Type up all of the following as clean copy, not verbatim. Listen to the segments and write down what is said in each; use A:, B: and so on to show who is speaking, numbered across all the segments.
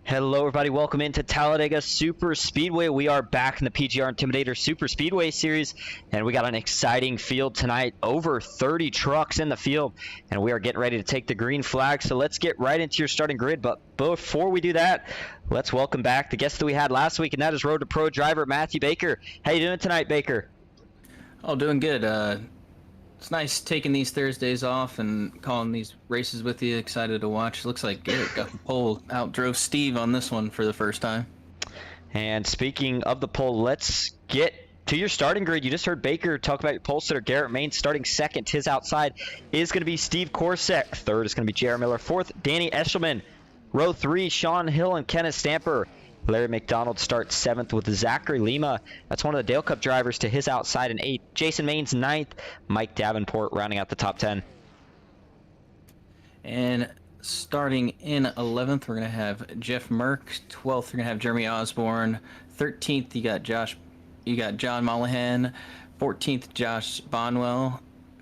A: Hello everybody, welcome into Talladega Superspeedway. We are back in the PGR Intimidator Superspeedway Series, and we got an exciting field tonight. Over 30 trucks in the field, and we are getting ready to take the green flag. So let's get right into your starting grid. But before we do that, let's welcome back the guest that we had last week, and that is Road to Pro driver Matthew Baker. How you doing tonight, Baker?
B: Oh, doing good. It's nice taking these Thursdays off and calling these races with you. Excited to watch. Looks like Garrett got the pole, outdrove Steve on this one for the first time.
A: And speaking of the pole, let's get to your starting grid. You just heard Baker talk about your pole sitter, Garrett Main, starting second. His outside is going to be Steve Korsak. Third is going to be J.R. Miller. Fourth, Danny Eshelman. Row 3, Sean Hill and Kenneth Stamper. Larry McDonald starts 7th with Zachary Lima. That's one of the Dale Cup drivers to his outside in 8th. Jason Maines 9th. Mike Davenport rounding out the top 10.
B: And starting in 11th, we're going to have Jeff Merck. 12th, we're going to have Jeremy Osborne. 13th, you got John Mollahan. 14th, Josh Bonwell.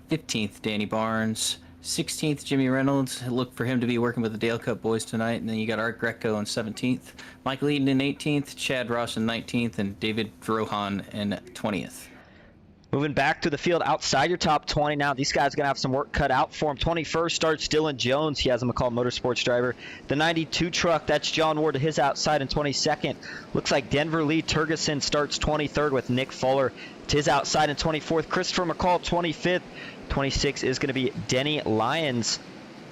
B: 15th, Danny Barnes. 16th, Jimmy Reynolds. Look for him to be working with the Dale Cup boys tonight. And then you got Art Greco in 17th. Michael Eden in 18th. Chad Ross in 19th. And David Drohan in 20th.
A: Moving back to the field outside your top 20 now. These guys are going to have some work cut out for them. 21st starts Dylan Jones. He has a McCall Motorsports driver. The 92 truck, that's John Ward to his outside in 22nd. Looks like Denver Lee Turgeson starts 23rd with Nick Fuller to his outside in 24th. Christopher McCall 25th. 26 is going to be Denny Lyons.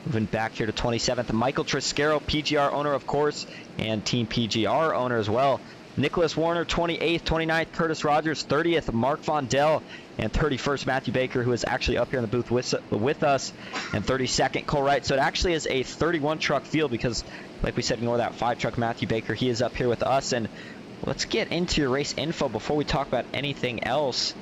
A: Moving back here to 27th, Michael Triscaro, PGR owner, of course, and Team PGR owner as well. Nicholas Warner, 28th, 29th, Curtis Rogers, 30th, Mark Vondell, and 31st, Matthew Baker, who is actually up here in the booth with us, and 32nd, Cole Wright. So it actually is a 31-truck field because, like we said, ignore that 5-truck Matthew Baker. He is up here with us, and let's get into your race info before we talk about anything else.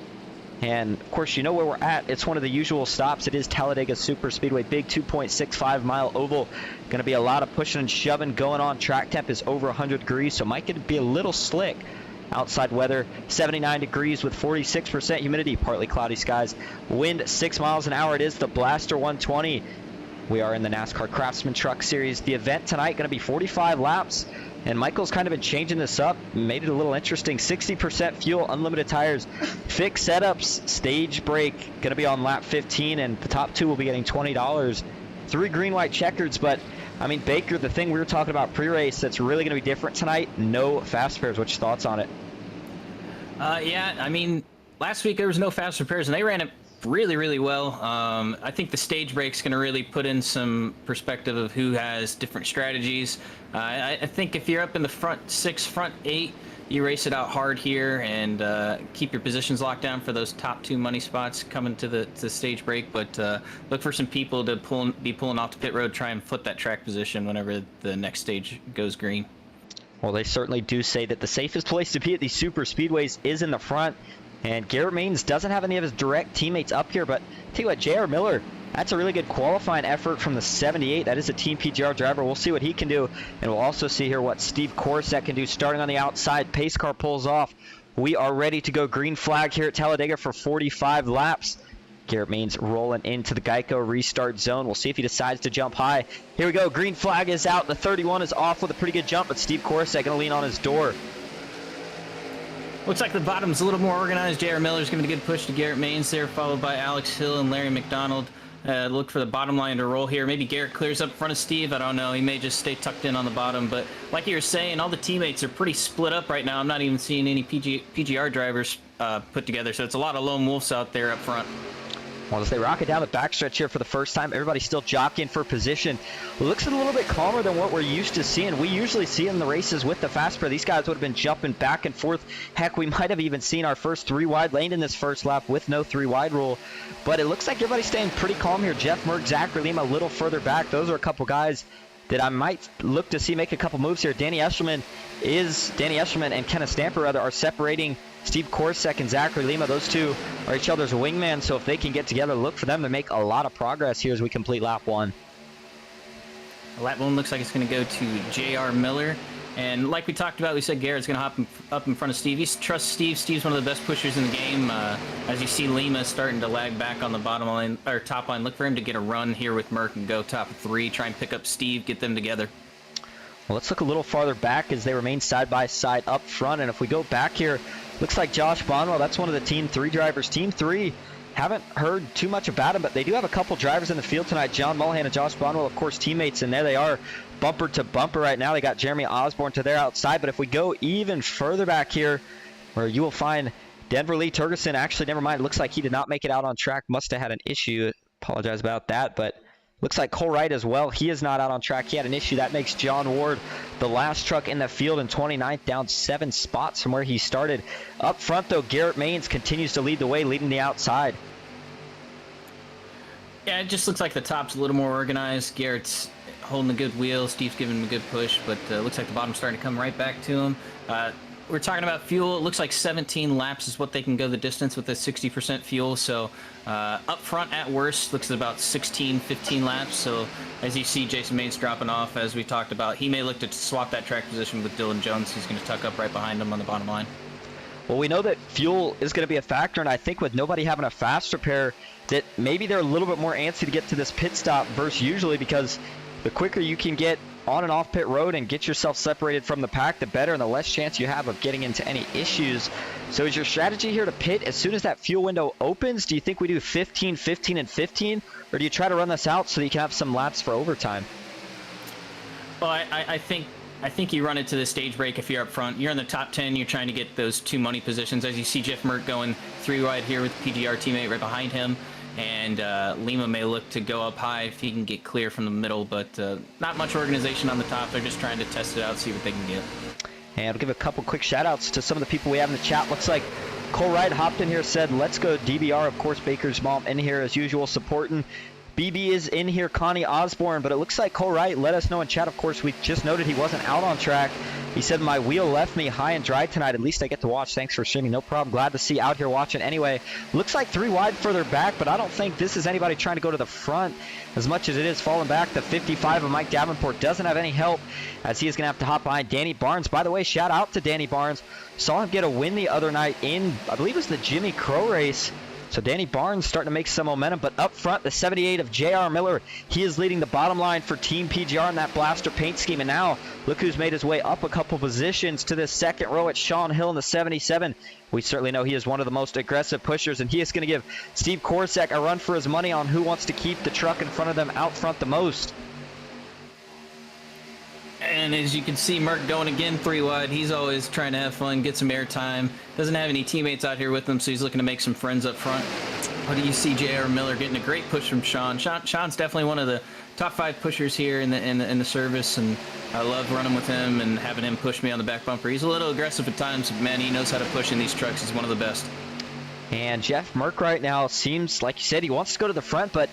A: And, of course, you know where we're at. It's one of the usual stops. It is Talladega Superspeedway, big 2.65-mile oval. Going to be a lot of pushing and shoving going on. Track temp is over 100 degrees, so might be a little slick. Outside weather, 79 degrees with 46% humidity, partly cloudy skies. Wind 6 miles an hour. It is the Blaster 120. We are in the NASCAR Craftsman Truck Series. The event tonight going to be 45 laps. And Michael's kind of been changing this up, made it a little interesting. 60% fuel, unlimited tires, fixed setups, stage break, going to be on lap 15, and the top 2 will be getting $20. 3 green, white checkers, but, I mean, Baker, the thing we were talking about pre-race that's really going to be different tonight, no fast repairs. What's your thoughts on it?
B: Yeah, I mean, last week there was no fast repairs, and they ran it really well. I think the stage break's going to really put in some perspective of who has different strategies. I think if you're up in the front 6, front 8, you race it out hard here and keep your positions locked down for those top 2 money spots coming to the stage break. But look for some people to be pulling off the pit road, try and flip that track position whenever the next stage goes green.
A: Well, they certainly do say that the safest place to be at these super speedways is in the front. And Garrett Maines doesn't have any of his direct teammates up here, but tell you what, J.R. Miller, that's a really good qualifying effort from the 78. That is a Team PGR driver. We'll see what he can do, and we'll also see here what Steve Korsak can do. Starting on the outside, pace car pulls off. We are ready to go green flag here at Talladega for 45 laps. Garrett Maines rolling into the Geico restart zone. We'll see if he decides to jump high. Here we go. Green flag is out. The 31 is off with a pretty good jump, but Steve Korsak going to lean on his door.
B: Looks like the bottom's a little more organized. J.R. Miller's giving a good push to Garrett Maines there, followed by Alex Hill and Larry McDonald. Look for the bottom line to roll here. Maybe Garrett clears up in front of Steve. I don't know. He may just stay tucked in on the bottom. But like you were saying, all the teammates are pretty split up right now. I'm not even seeing any PGR drivers put together. So it's a lot of lone wolves out there up front.
A: Well, as they rock it down the backstretch here for the first time, everybody's still jockeying for position. It looks a little bit calmer than what we're used to seeing. We usually see in the races with the fast pair, these guys would have been jumping back and forth. Heck, we might have even seen our first 3-wide lane in this first lap with no 3-wide rule. But it looks like everybody's staying pretty calm here. Jeff Merck, Zachary Lima a little further back. Those are a couple guys that I might look to see make a couple moves here. Danny Eshelman and Kenneth Stamper are separating Steve Korsak and Zachary Lima. Those two are each other's wingman, so if they can get together, look for them to make a lot of progress here as we complete lap 1.
B: Lap 1 looks like it's going to go to J.R. Miller. And like we talked about, we said Garrett's going to hop up in front of Steve. He trusts Steve. Steve's one of the best pushers in the game. As you see, Lima starting to lag back on the bottom line or top line. Look for him to get a run here with Merck and go top of 3. Try and pick up Steve, get them together.
A: Well, let's look a little farther back as they remain side by side up front. And if we go back here, looks like Josh Bonwell, that's one of the Team 3 drivers. Team 3, haven't heard too much about him, but they do have a couple drivers in the field tonight. John Mullihan and Josh Bonwell, of course, teammates, and there they are, bumper to bumper right now. They got Jeremy Osborne to their outside, but if we go even further back here, where you will find Denver Lee Turgeson, actually, never mind, it looks like he did not make it out on track, must have had an issue. Apologize about that, but looks like Cole Wright as well. He is not out on track. He had an issue. That makes John Ward the last truck in the field in 29th, down 7 spots from where he started. Up front, though, Garrett Maines continues to lead the way, leading the outside.
B: Yeah, it just looks like the top's a little more organized. Garrett's holding a good wheel. Steve's giving him a good push, but looks like the bottom's starting to come right back to him. We're talking about fuel. It looks like 17 laps is what they can go the distance with the 60% fuel. So up front at worst, looks at about 16, 15 laps. So as you see Jason Maines dropping off, as we talked about, he may look to swap that track position with Dylan Jones. He's going to tuck up right behind him on the bottom line.
A: Well, we know that fuel is going to be a factor, and I think with nobody having a fast repair, that maybe they're a little bit more antsy to get to this pit stop versus usually, because the quicker you can get on and off pit road and get yourself separated from the pack, the better, and the less chance you have of getting into any issues. So is your strategy here to pit as soon as that fuel window opens? Do you think we do 15, 15, and 15, or do you try to run this out so that you can have some laps for overtime?
B: Well, I think you run it to the stage break if you're up front. You're in the top 10. You're trying to get those 2 money positions. As you see Jeff Merck going 3 wide here with PGR teammate right behind him. And Lima may look to go up high if he can get clear from the middle, but not much organization on the top. They're just trying to test it out, see what they can get.
A: And I'll give a couple quick shout-outs to some of the people we have in the chat. Looks like Cole Wright hopped in here, said, let's go DBR. Of course, Baker's mom in here as usual supporting. BB is in here, Connie Osborne, but it looks like Cole Wright let us know in chat. Of course, we just noted he wasn't out on track. He said, my wheel left me high and dry tonight. At least I get to watch. Thanks for streaming. No problem. Glad to see you out here watching anyway. Looks like 3 wide further back, but I don't think this is anybody trying to go to the front as much as it is falling back. The 55 of Mike Davenport doesn't have any help as he is going to have to hop behind Danny Barnes. By the way, shout out to Danny Barnes. Saw him get a win the other night in, I believe it was the Jimmy Crow race. So Danny Barnes starting to make some momentum, but up front, the 78 of J.R. Miller, he is leading the bottom line for Team PGR in that blaster paint scheme. And now, look who's made his way up a couple positions to this second row at Sean Hill in the 77. We certainly know he is one of the most aggressive pushers, and he is going to give Steve Korsak a run for his money on who wants to keep the truck in front of them out front the most.
B: And as you can see, Merck going again 3 wide. He's always trying to have fun, get some air time. Doesn't have any teammates out here with him, so he's looking to make some friends up front. But you see J.R. Miller getting a great push from Sean. Sean's definitely one of the top 5 pushers here in the service, and I love running with him and having him push me on the back bumper. He's a little aggressive at times, but man, he knows how to push in these trucks. He's one of the best.
A: And Jeff Merck right now seems, like you said, he wants to go to the front, but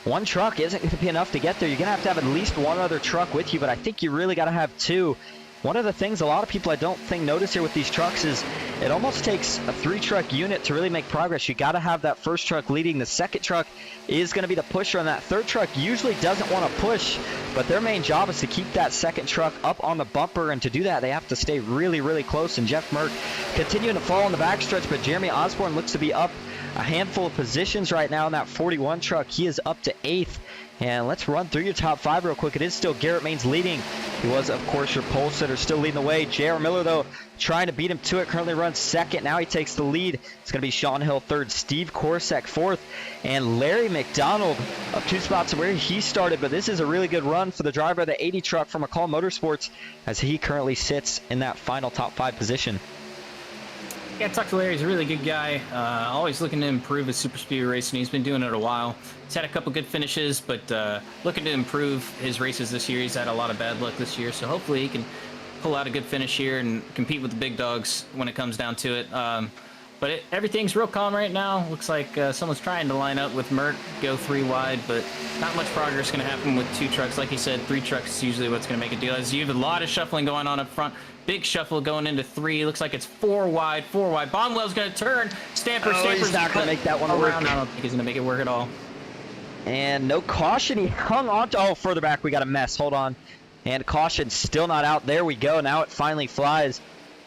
A: one truck isn't going to be enough to get there. You're going to have at least one other truck with you, but I think you really got to have 2. One of the things a lot of people I don't think notice here with these trucks is it almost takes a 3-truck unit to really make progress. You got to have that first truck leading. The second truck is going to be the pusher, and that third truck usually doesn't want to push, but their main job is to keep that second truck up on the bumper, and to do that, they have to stay really, really close. And Jeff Merck continuing to fall in the backstretch, but Jeremy Osborne looks to be up a handful of positions right now in that 41 truck. He is up to 8th. And let's run through your top 5 real quick. It is still Garrett Maines leading. He was, of course, your pole sitter, still leading the way. J.R. Miller, though, trying to beat him to it. Currently runs 2nd. Now he takes the lead. It's going to be Sean Hill 3rd, Steve Korsak 4th, and Larry McDonald up 2 spots where he started. But this is a really good run for the driver of the 80 truck from McCall Motorsports as he currently sits in that final top 5 position.
B: Yeah, talk to Larry. He's a really good guy. Always looking to improve his super speedway racing. He's been doing it a while. He's had a couple good finishes, but looking to improve his races this year. He's had a lot of bad luck this year, so hopefully he can pull out a good finish here and compete with the big dogs when it comes down to it. But everything's real calm right now. Looks like someone's trying to line up with Merck, go 3 wide, but not much progress going to happen with 2 trucks. Like you said, 3 trucks is usually what's going to make a deal. As you have a lot of shuffling going on up front. Big shuffle going into 3. Looks like it's 4 wide, 4 wide. Bonwell's going to turn. Stamper's
A: he's not going to make that one work.
B: I don't think he's going to make it work at all.
A: And no caution. He hung on to, further back. We got a mess. Hold on. And caution still not out. There we go. Now it finally flies.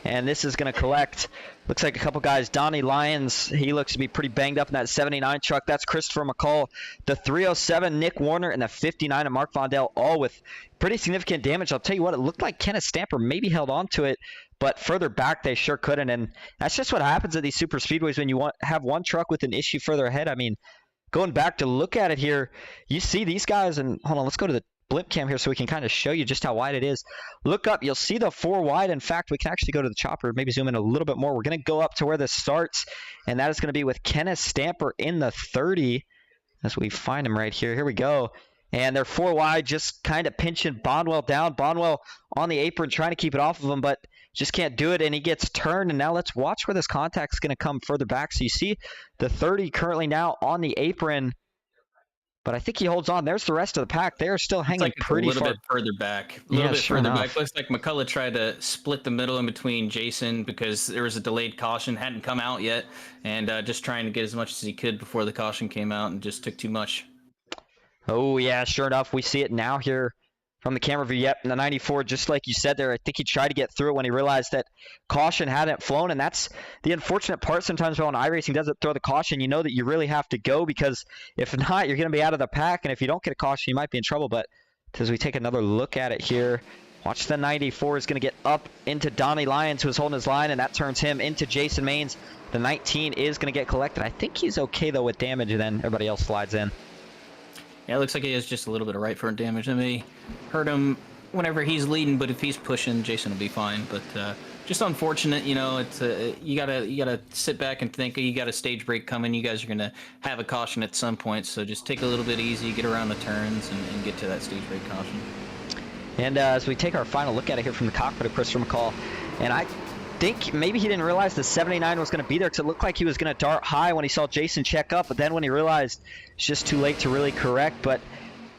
A: And this is going to collect, looks like a couple guys. Donnie Lyons, he looks to be pretty banged up in that 79 truck. That's Christopher McCall. The 307, Nick Warner, and the 59 of Mark Vondell, all with pretty significant damage. I'll tell you what, it looked like Kenneth Stamper maybe held on to it, but further back they sure couldn't. And that's just what happens at these super speedways when you have one truck with an issue further ahead. I mean, going back to look at it here, you see these guys, and hold on, let's go to the blimp cam here so we can kind of show you just how wide it is. Look up, you'll see the 4 wide. In fact, we can actually go to the chopper, maybe zoom in a little bit more. We're going to go up to where this starts, and that is going to be with Kenneth Stamper in the 30 as we find him right here. Here we go. And they're 4 wide, just kind of pinching Bonwell down. Bonwell on the apron trying to keep it off of him, but just can't do it, and he gets turned. And now let's watch where this contact's going to come further back. So you see the 30 currently now on the apron, but I think he holds on. There's the rest of the pack. They're still hanging
B: like
A: pretty far.
B: A little bit further back. A little bit
A: sure
B: further
A: enough.
B: back. Looks like McCullough tried to split the middle in between Jason because there was a delayed caution. Hadn't come out yet. And just trying to get as much as he could before the caution came out and just took too much.
A: Oh, yeah, sure enough. We see it now here from the camera view. Yep, in the 94, just like you said there, I think he tried to get through it when he realized that caution hadn't flown, and that's the unfortunate part sometimes when iRacing doesn't throw the caution. You know that you really have to go, because if not, you're going to be out of the pack, and if you don't get a caution, you might be in trouble. But as we take another look at it here, watch the 94 is going to get up into Donnie Lyons, who is holding his line, and that turns him into Jason Maines. The 19 is going to get collected. I think he's okay, though, with damage, and then everybody else slides in.
B: Yeah, it looks like he has just a little bit of right front damage. I may hurt him whenever he's leading, but if he's pushing, Jason will be fine. But just unfortunate, you know. It's you gotta sit back and think. You got a stage break coming. You guys are gonna have a caution at some point, so just take a little bit easy, get around the turns, and get to that stage break caution.
A: And as we take our final look at it here from the cockpit of Christopher McCall, and I think maybe he didn't realize the 79 was going to be there, because it looked like he was going to dart high when he saw Jason check up, but then when he realized it's just too late to really correct. But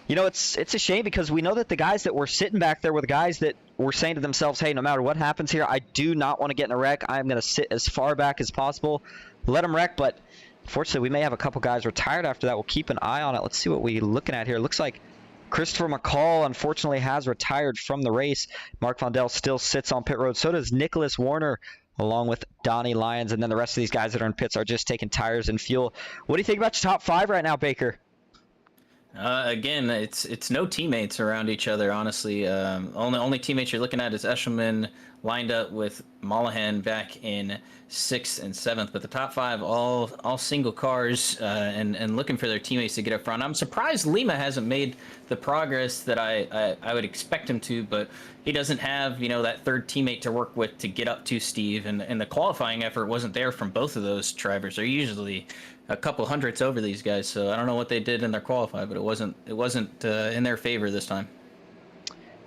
A: you know, it's a shame, because we know that the guys that were sitting back there were the guys that were saying to themselves, hey, no matter what happens here, I do not want to get in a wreck. I'm going to sit as far back as possible, let them wreck. But unfortunately, we may have a couple guys retired after that. We'll keep an eye on it. Let's see what we're looking at here. It looks like Christopher McCall, unfortunately, has retired from the race. Mark Vondell still sits on pit road. So does Nicholas Warner, along with Donnie Lyons. And then the rest of these guys that are in pits are just taking tires and fuel. What do you think about your top 5 right now, Baker?
B: Again, it's no teammates around each other, honestly. Only teammates you're looking at is Eshelman lined up with Mollahan back in 6th and 7th, but the top 5 all single cars and looking for their teammates to get up front. I'm surprised Lima hasn't made the progress that I would expect him to, but he doesn't have, you know, that third teammate to work with to get up to Steve, and the qualifying effort wasn't there from both of those drivers. They're usually a couple hundredths over these guys, so I don't know what they did in their qualify, but it wasn't in their favor this time.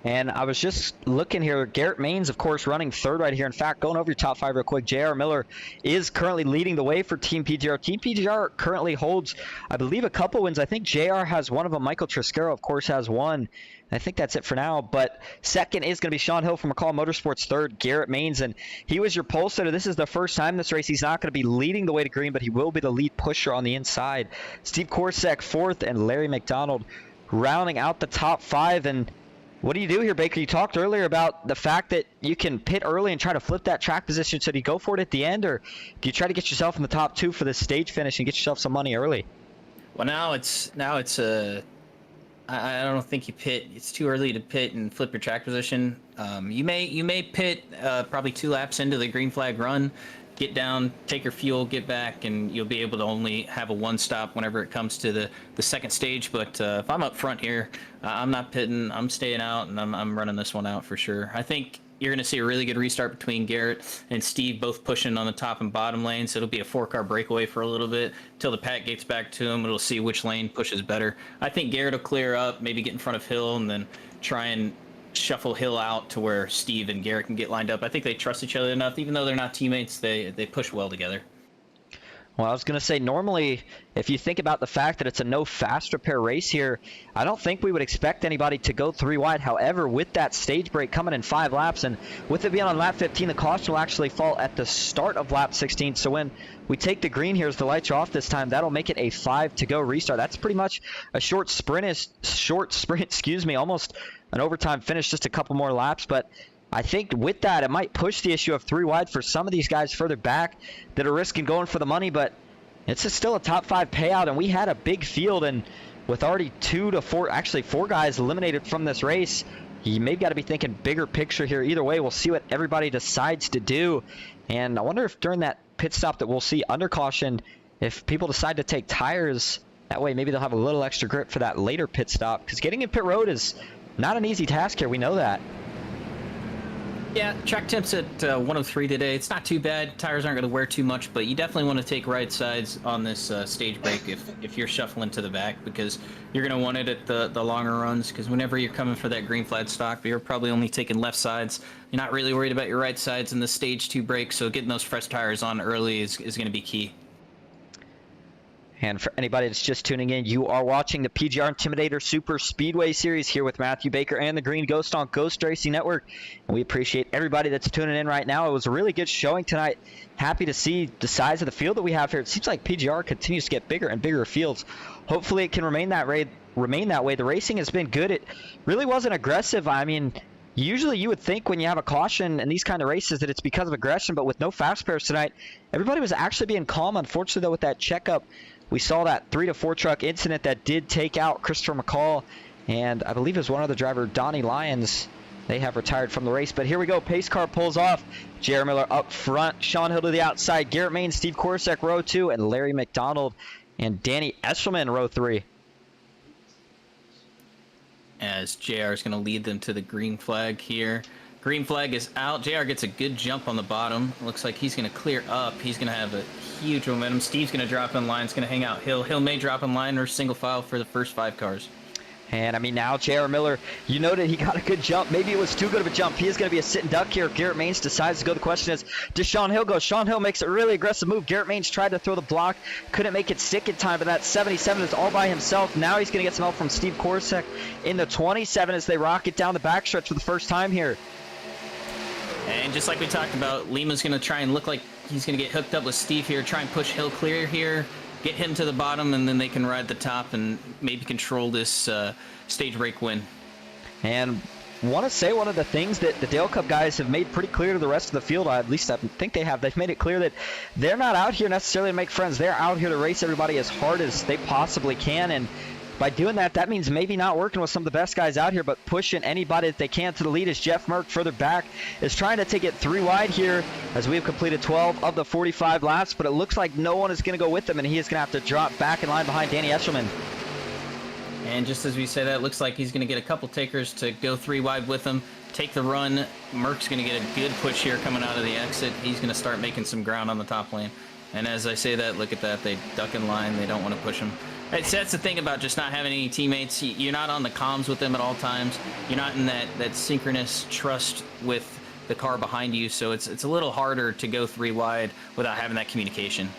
A: And I was just looking here. Garrett Maines, of course, running 3rd right here. In fact, going over your top 5 real quick, J.R. Miller is currently leading the way for Team PGR. Team PGR currently holds, I believe, a couple wins. I think J.R. has one of them. Michael Triscaro, of course, has one. I think that's it for now. But 2nd is going to be Sean Hill from McCall Motorsports. 3rd, Garrett Maines. And he was your pole sitter. This is the first time this race. He's not going to be leading the way to green, but he will be the lead pusher on the inside. Steve Korsak 4th, and Larry McDonald rounding out the top 5. And what do you do here, Baker? You talked earlier about the fact that you can pit early and try to flip that track position. So do you go for it at the end, or do you try to get yourself in the top 2 for this stage finish and get yourself some money early?
B: Well, now it's I don't think you pit. It's too early to pit and flip your track position. You may pit probably 2 laps into the green flag run, get down, take your fuel, get back, and you'll be able to only have a 1 stop whenever it comes to the 2nd stage. But if I'm up front here, I'm not pitting. I'm staying out, and I'm running this one out for sure. I think you're going to see a really good restart between Garrett and Steve, both pushing on the top and bottom lanes. It'll be a 4-car breakaway for a little bit until the pack gets back to him. It'll see which lane pushes better. I think Garrett will clear up, maybe get in front of Hill, and then try and shuffle Hill out to where Steve and Garrett can get lined up. I think they trust each other enough. Even though they're not teammates, they push well together.
A: Well, I was going to say, normally, if you think about the fact that it's a no fast repair race here, I don't think we would expect anybody to go 3 wide. However, with that stage break coming in 5 laps, and with it being on lap 15, the caution will actually fall at the start of lap 16. So when we take the green here as the lights are off this time, that'll make it a 5 to go restart. That's pretty much a short sprint, almost an overtime finish, just a couple more laps. But I think with that, it might push the issue of 3 wide for some of these guys further back that are risking going for the money, but it's still a top 5 payout, and we had a big field, and with already 2 to 4, actually 4 guys eliminated from this race, you maybe got to be thinking bigger picture here. Either way, we'll see what everybody decides to do, and I wonder if during that pit stop that we'll see under caution, if people decide to take tires, that way maybe they'll have a little extra grip for that later pit stop, because getting in pit road is not an easy task here. We know that.
B: Yeah, track temps at 103 today. It's not too bad. Tires aren't going to wear too much, but you definitely want to take right sides on this stage break if you're shuffling to the back, because you're going to want it at the longer runs, because whenever you're coming for that green flag stock, you're probably only taking left sides. You're not really worried about your right sides in the stage 2 break, so getting those fresh tires on early is going to be key.
A: And for anybody that's just tuning in, you are watching the PGR Intimidator Superspeedway Series here with Matthew Baker and the Green Ghost on Ghost Racing Network. And we appreciate everybody that's tuning in right now. It was a really good showing tonight. Happy to see the size of the field that we have here. It seems like PGR continues to get bigger and bigger fields. Hopefully it can remain that way. The racing has been good. It really wasn't aggressive. I mean, usually you would think when you have a caution in these kind of races that it's because of aggression, but with no fast pairs tonight, everybody was actually being calm. Unfortunately, though, with that checkup, we saw that 3 to 4 truck incident that did take out Christopher McCall, and I believe it was one other driver, Donnie Lyons. They have retired from the race, but here we go. Pace car pulls off. J.R. Miller up front. Sean Hill to the outside. Garrett Main, Steve Korosek, row 2, and Larry McDonald and Danny Eshelman, row 3.
B: As JR is going to lead them to the green flag here. Green flag is out. JR gets a good jump on the bottom. Looks like he's going to clear up. He's going to have a huge momentum. Steve's going to drop in line. It's going to hang out Hill. Hill may drop in line or single file for the first 5 cars.
A: And I mean, now J.R. Miller, you noted he got a good jump. Maybe it was too good of a jump. He is going to be a sitting duck here. Garrett Maines decides to go. The question is, does Sean Hill go? Sean Hill makes a really aggressive move. Garrett Maines tried to throw the block, couldn't make it stick in time, but that 77 is all by himself. Now he's going to get some help from Steve Korosek in the 27 as they rocket down the backstretch for the first time here.
B: And just like we talked about, Lima's going to try and look like he's going to get hooked up with Steve here, try and push Hill clear here, get him to the bottom, and then they can ride the top and maybe control this stage break win.
A: And want to say one of the things that the Dale Cup guys have made pretty clear to the rest of the field, at least I think they have, they've made it clear that they're not out here necessarily to make friends. They're out here to race everybody as hard as they possibly can, and by doing that, that means maybe not working with some of the best guys out here, but pushing anybody that they can to the lead. As Jeff Merck further back is trying to take it 3 wide here as we have completed 12 of the 45 laps, but it looks like no one is going to go with him, and he is going to have to drop back in line behind Danny Eshelman.
B: And just as we say that, it looks like he's going to get a couple takers to go 3 wide with him, take the run. Merck's going to get a good push here coming out of the exit. He's going to start making some ground on the top lane. And as I say that, look at that. They duck in line. They don't want to push him. That's the thing about just not having any teammates. You're not on the comms with them at all times. You're not in that synchronous trust with the car behind you. So it's a little harder to go 3 wide without having that communication.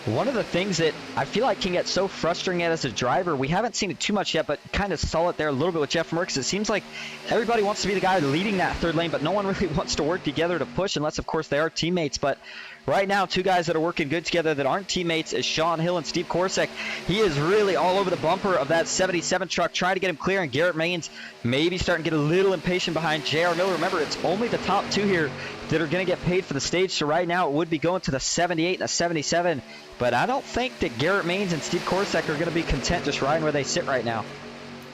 A: One of the things that I feel like can get so frustrating as a driver, we haven't seen it too much yet, but kind of saw it there a little bit with Jeff Merckx. It seems like everybody wants to be the guy leading that 3rd lane, but no one really wants to work together to push unless, of course, they are teammates. But right now, 2 guys that are working good together that aren't teammates is Sean Hill and Steve Korosek. He is really all over the bumper of that 77 truck, trying to get him clear, and Garrett Maines maybe starting to get a little impatient behind J.R. Miller. Remember, it's only the top 2 here that are going to get paid for the stage, so right now it would be going to the 78 and the 77. But I don't think that Garrett Maines and Steve Korosek are going to be content just riding where they sit right now.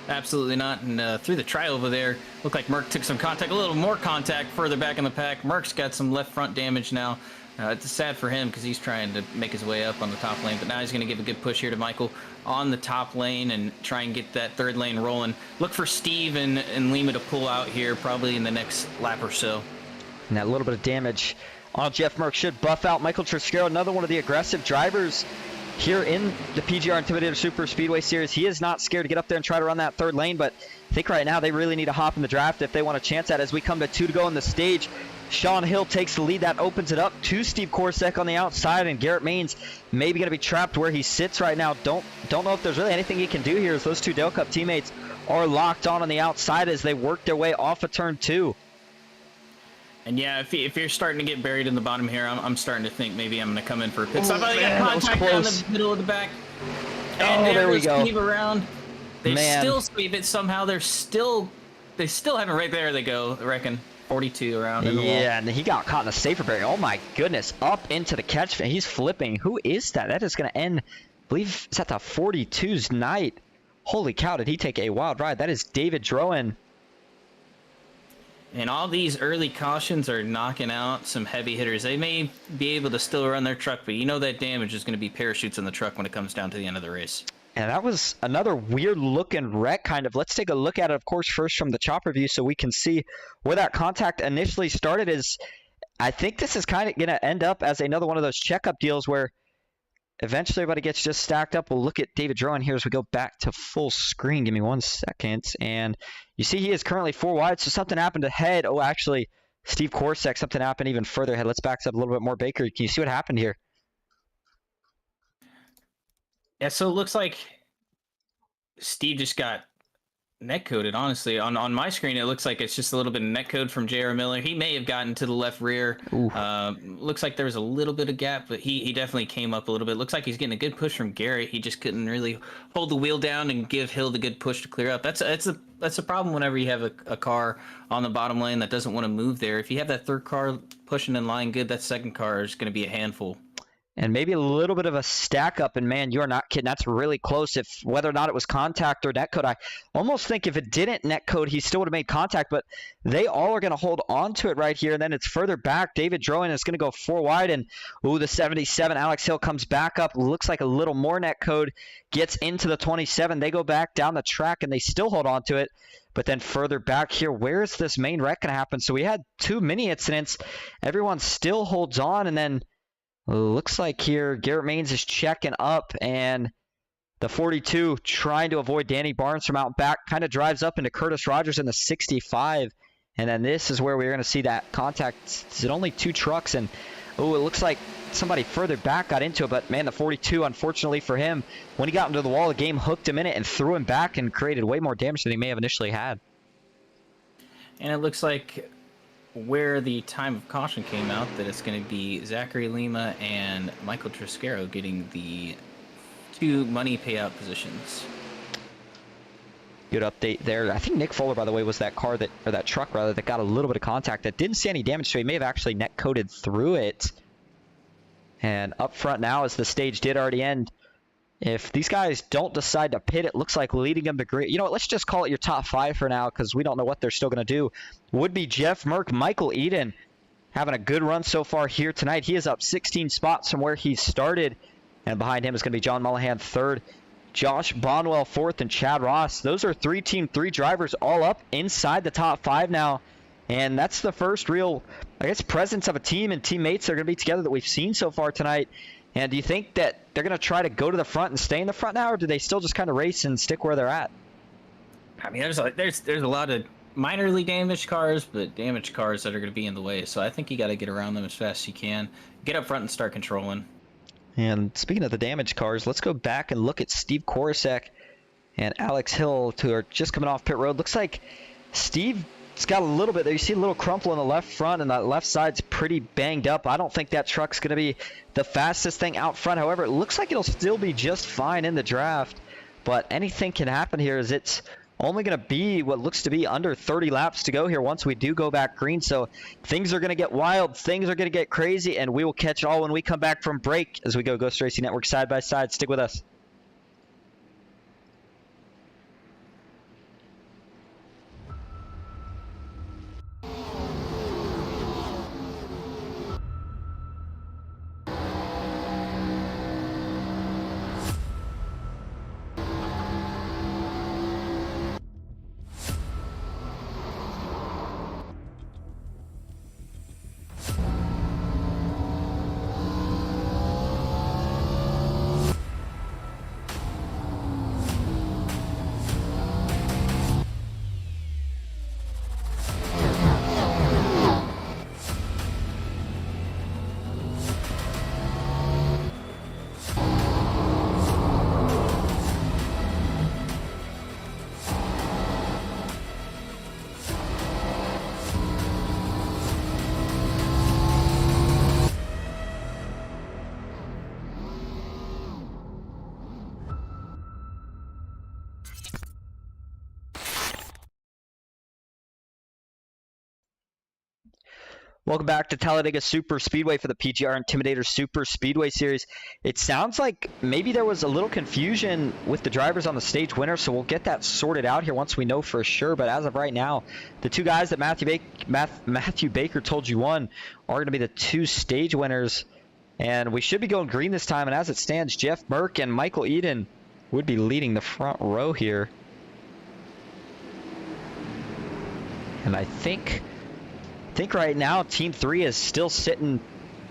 B: Absolutely not. And through the tri over there, looked like Merck took some contact, a little more contact further back in the pack. Merck's got some left front damage now. It's sad for him because he's trying to make his way up on the top lane, but now he's going to give a good push here to Michael on the top lane and try and get that 3rd lane rolling. Look for Steve and Lima to pull out here probably in the next lap or so.
A: And that little bit of damage on Jeff Merck should buff out Michael Triscaro, another one of the aggressive drivers here in the PGR Intimidator Superspeedway Series. He is not scared to get up there and try to run that 3rd lane, but I think right now they really need to hop in the draft if they want a chance at it. As we come to 2 to go on the stage, Sean Hill takes the lead. That opens it up to Steve Korosek on the outside, and Garrett Maines maybe going to be trapped where he sits right now. Don't know if there's really anything he can do here, as those 2 Dale Cup teammates are locked on the outside as they work their way off of turn 2.
B: And yeah, if you're starting to get buried in the bottom here, I'm starting to think maybe I'm going to come in for a pit stop. They got contact down the middle of the back. And
A: there we go.
B: Sweep around. They still sweep it somehow. They still haven't. Right there they go, I reckon. 42 around in the wall.
A: Yeah, and he got caught in a safer barrier. Oh my goodness, up into the catch. He's flipping. Who is that? That is going to end, I believe, is that the 42's night? Holy cow, did he take a wild ride? That is David Drowan.
B: And all these early cautions are knocking out some heavy hitters. They may be able to still run their truck, but you know that damage is going to be parachutes in the truck when it comes down to the end of the race.
A: And that was another weird-looking wreck, kind of. Let's take a look at it, of course, first from the chopper view so we can see where that contact initially started. I think this is kind of going to end up as another one of those checkup deals where eventually everybody gets just stacked up. We'll look at David Drowan here as we go back to full screen. Give me 1 second. And you see he is currently 4 wide, so something happened ahead. Oh, actually, Steve Korsak, something happened even further ahead. Let's back up a little bit more. Baker, can you see what happened here?
B: Yeah, so it looks like Steve just got net coded, honestly. On my screen, it looks like it's just a little bit of net code from J.R. Miller. He may have gotten to the left rear. Looks like there was a little bit of gap, but he definitely came up a little bit. Looks like he's getting a good push from Garrett. He just couldn't really hold the wheel down and give Hill the good push to clear up. That's a problem whenever you have a car on the bottom lane that doesn't want to move there. If you have that third car pushing in line good, that second car is going to be a handful.
A: And maybe a little bit of a stack up, and man, you're not kidding. That's really close. If whether or not it was contact or netcode, I almost think if it didn't netcode, he still would have made contact. But they all are going to hold on to it right here, and then it's further back. David Drowan is going to go 4 wide, and the 77 Alex Hill comes back up. Looks like a little more netcode, gets into the 27. They go back down the track, and they still hold on to it. But then further back here, where is this main wreck going to happen? So we had 2 mini incidents. Everyone still holds on, and then looks like here Garrett Maines is checking up, and the 42 trying to avoid Danny Barnes from out back kind of drives up into Curtis Rogers in the 65. And then this is where we're going to see that contact. It's only 2 trucks, and it looks like somebody further back got into it. But man, the 42, unfortunately for him, when he got into the wall, the game hooked him in it and threw him back and created way more damage than he may have initially had.
B: And it looks like where the time of caution came out that it's going to be Zachary Lima and Michael Triscaro getting the 2 money payout positions.
A: Good update there. I think Nick Fuller, by the way, was that truck that got a little bit of contact that didn't see any damage, so he may have actually net coded through it. And up front now, as the stage did already end, if these guys don't decide to pit, it looks like leading them to green. You know what? Let's just call it your top 5 for now, because we don't know what they're still going to do. Would be Jeff Merck. Michael Eden having a good run so far here tonight. He is up 16 spots from where he started. And behind him is going to be John Mullahan 3rd, Josh Bonwell 4th, and Chad Ross. Those are 3 Team 3 drivers all up inside the top 5 now. And that's the first real, I guess, presence of a team and teammates that are going to be together that we've seen so far tonight. And do you think that they're going to try to go to the front and stay in the front now, or do they still just kind of race and stick where they're at?
B: I mean, there's a lot of minorly damaged cars, but damaged cars that are going to be in the way. So I think you got to get around them as fast as you can. Get up front and start controlling. And
A: speaking of the damaged cars, let's go back and look at Steve Korsak and Alex Hill, who are just coming off pit road. Looks like Steve's got a little bit there. You see a little crumple in the left front, and that left side's pretty banged up. I don't think that truck's going to be the fastest thing out front. However, it looks like it'll still be just fine in the draft. But anything can happen here, as it's only going to be what looks to be under 30 laps to go here once we do go back green. So things are going to get wild. Things are going to get crazy, and we will catch it all when we come back from break as we go Ghost Racing Network side by side. Stick with us. Welcome back to Talladega Superspeedway for the PGR Intimidator Superspeedway Series. It sounds like maybe there was a little confusion with the drivers on the stage winner, so we'll get that sorted out here once we know for sure. But as of right now, the two guys that Matthew Baker told you won are going to be the two stage winners. And we should be going green this time. And as it stands, Jeff Merck and Michael Eden would be leading the front row here. And I think right now Team 3 is still sitting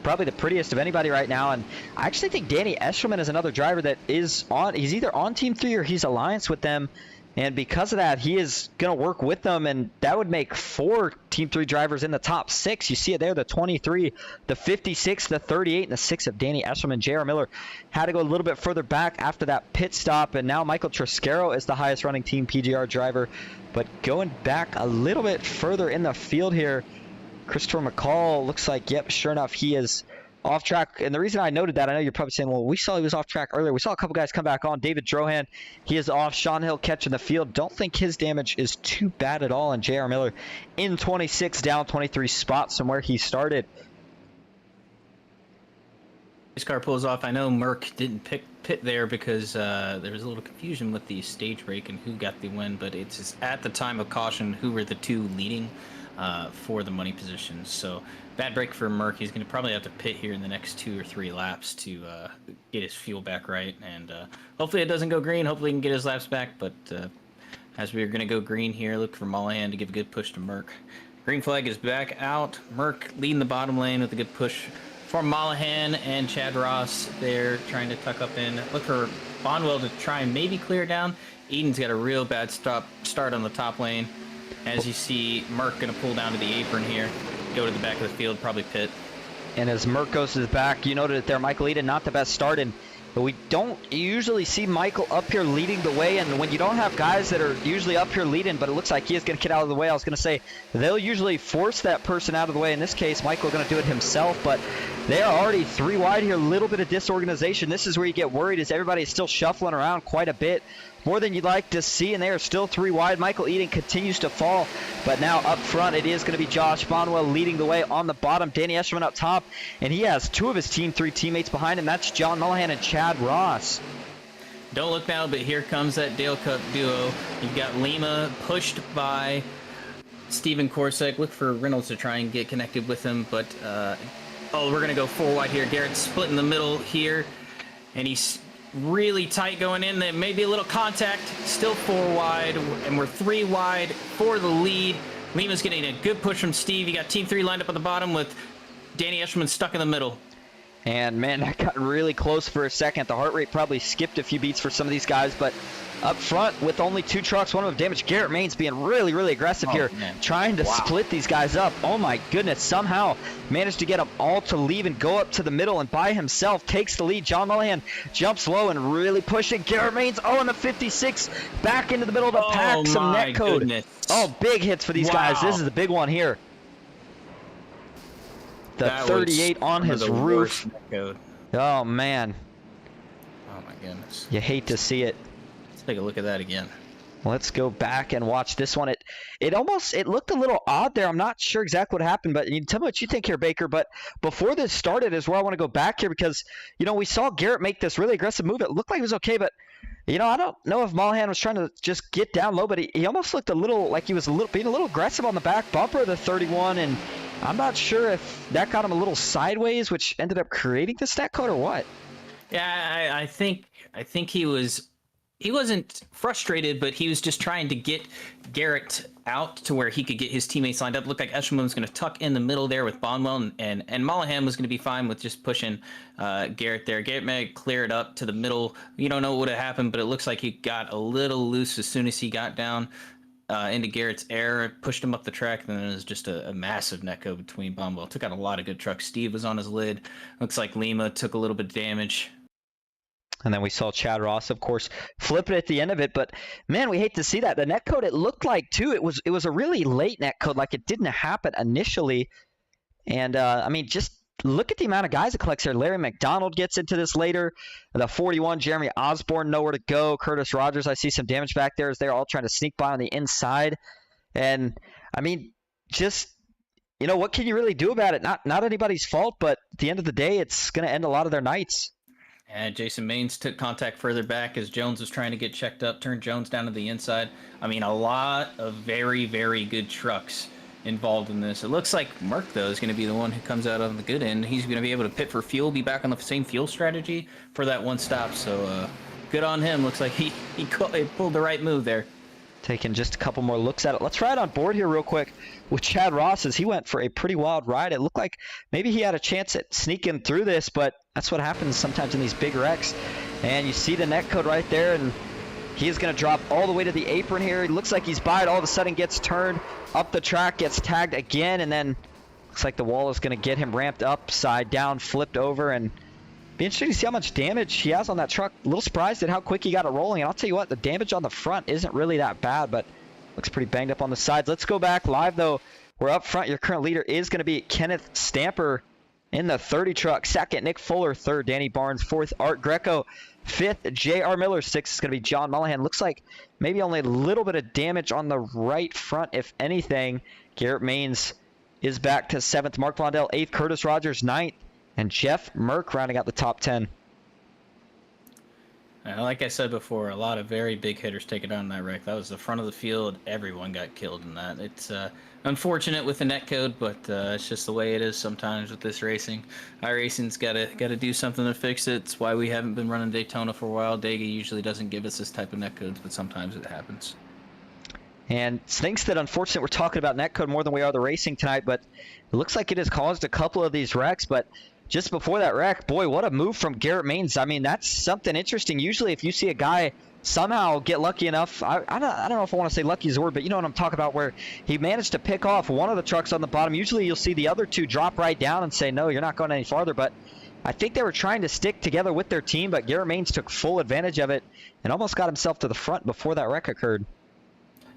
A: probably the prettiest of anybody right now. And I actually think Danny Eshelman is another driver that is on. He's either on Team 3 or he's alliance with them. And because of that, he is going to work with them. And that would make 4 Team 3 drivers in the top 6. You see it there, the 23, the 56, the 38, and the 6 of Danny Eshelman. J.R. Miller had to go a little bit further back after that pit stop. And now Michael Trescaro is the highest running Team PGR driver. But going back a little bit further in the field here, Christopher McCall looks like, yep, sure enough, he is off track. And the reason I noted that, I know you're probably saying, well, we saw he was off track earlier. We saw a couple guys come back on. David Drohan, he is off. Sean Hill catching the field. Don't think his damage is too bad at all. And J.R. Miller in 26, down 23 spots from where he started.
B: This car pulls off. I know Merck didn't pit there because there was a little confusion with the stage break and who got the win, but it's at the time of caution who were the two leading for the money positions. So bad break for Merck. He's going to probably have to pit here in the next 2 or 3 laps to get his fuel back right. And hopefully it doesn't go green. Hopefully he can get his laps back. But as we're going to go green here, look for Mollahan to give a good push to Merck. Green flag is back out. Merck leading the bottom lane with a good push for Mollahan and Chad Ross there trying to tuck up in. Look for Bonwell to try and maybe clear down. Eden's got a real bad start on the top lane. As you see, Merck going to pull down to the apron here, go to the back of the field, probably pit.
A: And as Merck goes to the back, you noted it there, Michael Eden, not the best start. But we don't usually see Michael up here leading the way. And when you don't have guys that are usually up here leading, but it looks like he is going to get out of the way, I was going to say they'll usually force that person out of the way. In this case, Michael going to do it himself. But they are already 3 wide here, a little bit of disorganization. This is where you get worried, as everybody is still shuffling around quite a bit. More than you'd like to see, and they are still 3 wide. Michael Eden continues to fall, but now up front it is going to be Josh Bonwell leading the way on the bottom. Danny Eshelman up top, and he has 2 of his Team 3 teammates behind him. That's John Mollahan and Chad Ross.
B: Don't look now, but here comes that Dale Cup duo. You've got Lima pushed by Steven Korsak. Look for Reynolds to try and get connected with him, but we're going to go 4 wide here. Garrett's split in the middle here, and he's really tight going in. There may be a little contact. Still 4 wide, and we're 3 wide for the lead. Lima's getting a good push from Steve. You got Team 3 lined up at the bottom with Danny Eshelman stuck in the middle. And
A: man, that got really close for a second. The heart rate probably skipped a few beats for some of these guys, but up front with only 2 trucks, one of them damaged. Garrett Maines being really, really aggressive here, trying to split these guys up. Oh my goodness, somehow managed to get them all to leave and go up to the middle, and by himself takes the lead. John Mollahan jumps low and really pushing. Garrett Maines, and the 56 back into the middle of the pack. Some net code.
B: Goodness.
A: Oh, big hits for these guys. This is the big one here. The 38 on his roof. Oh man.
B: Oh my goodness.
A: You hate to see it.
B: Take a look at that again.
A: Let's go back and watch this one. It looked a little odd there. I'm not sure exactly what happened, but you tell me what you think here, Baker. But before this started is where I want to go back here, because we saw Garrett make this really aggressive move. It looked like it was okay, but I don't know if Mollahan was trying to just get down low, but he almost looked a little like he was being a little aggressive on the back bumper of the 31, and I'm not sure if that got him a little sideways, which ended up creating the stat code or what.
B: Yeah, I think he wasn't frustrated, but he was just trying to get Garrett out to where he could get his teammates lined up. Looked like Eshelman was going to tuck in the middle there with Bonwell, and Mollahan was going to be fine with just pushing Garrett there. Garrett may clear it up to the middle. You don't know what would have happened, but it looks like he got a little loose as soon as he got down into Garrett's air, pushed him up the track, and then it was just a massive netco between Bonwell. Took out a lot of good trucks. Steve was on his lid. Looks like Lima took a little bit of damage.
A: And then we saw Chad Ross, of course, flip it at the end of it. But, man, we hate to see that. The netcode, it looked like, too, it was a really late netcode. Like, it didn't happen initially. And, just look at the amount of guys it collects here. Larry McDonald gets into this later. The 41, Jeremy Osborne, nowhere to go. Curtis Rogers, I see some damage back there as they're all trying to sneak by on the inside. And, just you know, what can you really do about it? Not anybody's fault, but at the end of the day, it's going to end a lot of their nights.
B: And Jason Maines took contact further back as Jones was trying to get checked up, turned Jones down to the inside. I mean, a lot of very, very good trucks involved in this. It looks like Merck, though, is going to be the one who comes out on the good end. He's going to be able to pit for fuel, be back on the same fuel strategy for that one stop. So good on him. Looks like he pulled the right move there.
A: Taking just a couple more looks at it. Let's ride on board here real quick with Chad Ross as he went for a pretty wild ride. It looked like maybe he had a chance at sneaking through this, but that's what happens sometimes in these big wrecks. And you see the net code right there, and he is going to drop all the way to the apron here. He looks like he's by it. All of a sudden gets turned up the track, gets tagged again, and then looks like the wall is going to get him ramped upside down, flipped over, and be interesting to see how much damage he has on that truck. A little surprised at how quick he got it rolling. And I'll tell you what, the damage on the front isn't really that bad, but looks pretty banged up on the sides. Let's go back live, though. We're up front. Your current leader is going to be Kenneth Stamper in the 30 truck. Second, Nick Fuller. Third, Danny Barnes. Fourth, Art Greco. Fifth, J.R. Miller. Sixth is going to be John Mullahan. Looks like maybe only a little bit of damage on the right front, if anything. Garrett Maines is back to seventh. Mark Blondell, eighth. Curtis Rogers, ninth. And Jeff Merck rounding out the top 10.
B: Like I said before, a lot of very big hitters taking on that wreck. That was the front of the field. Everyone got killed in that. It's unfortunate with the netcode, but it's just the way it is sometimes with this racing. iRacing's got to do something to fix it. It's why we haven't been running Daytona for a while. Dega usually doesn't give us this type of netcodes, but sometimes it happens.
A: And stinks that unfortunately we're talking about netcode more than we are the racing tonight, but it looks like it has caused a couple of these wrecks. But just before that wreck, boy, what a move from Garrett Maines. I mean, that's something interesting. Usually if you see a guy somehow get lucky enough, I don't know if I want to say lucky is the word, but you know what I'm talking about, where he managed to pick off one of the trucks on the bottom. Usually you'll see the other two drop right down and say, no, you're not going any farther. But I think they were trying to stick together with their team, but Garrett Maines took full advantage of it and almost got himself to the front before that wreck occurred.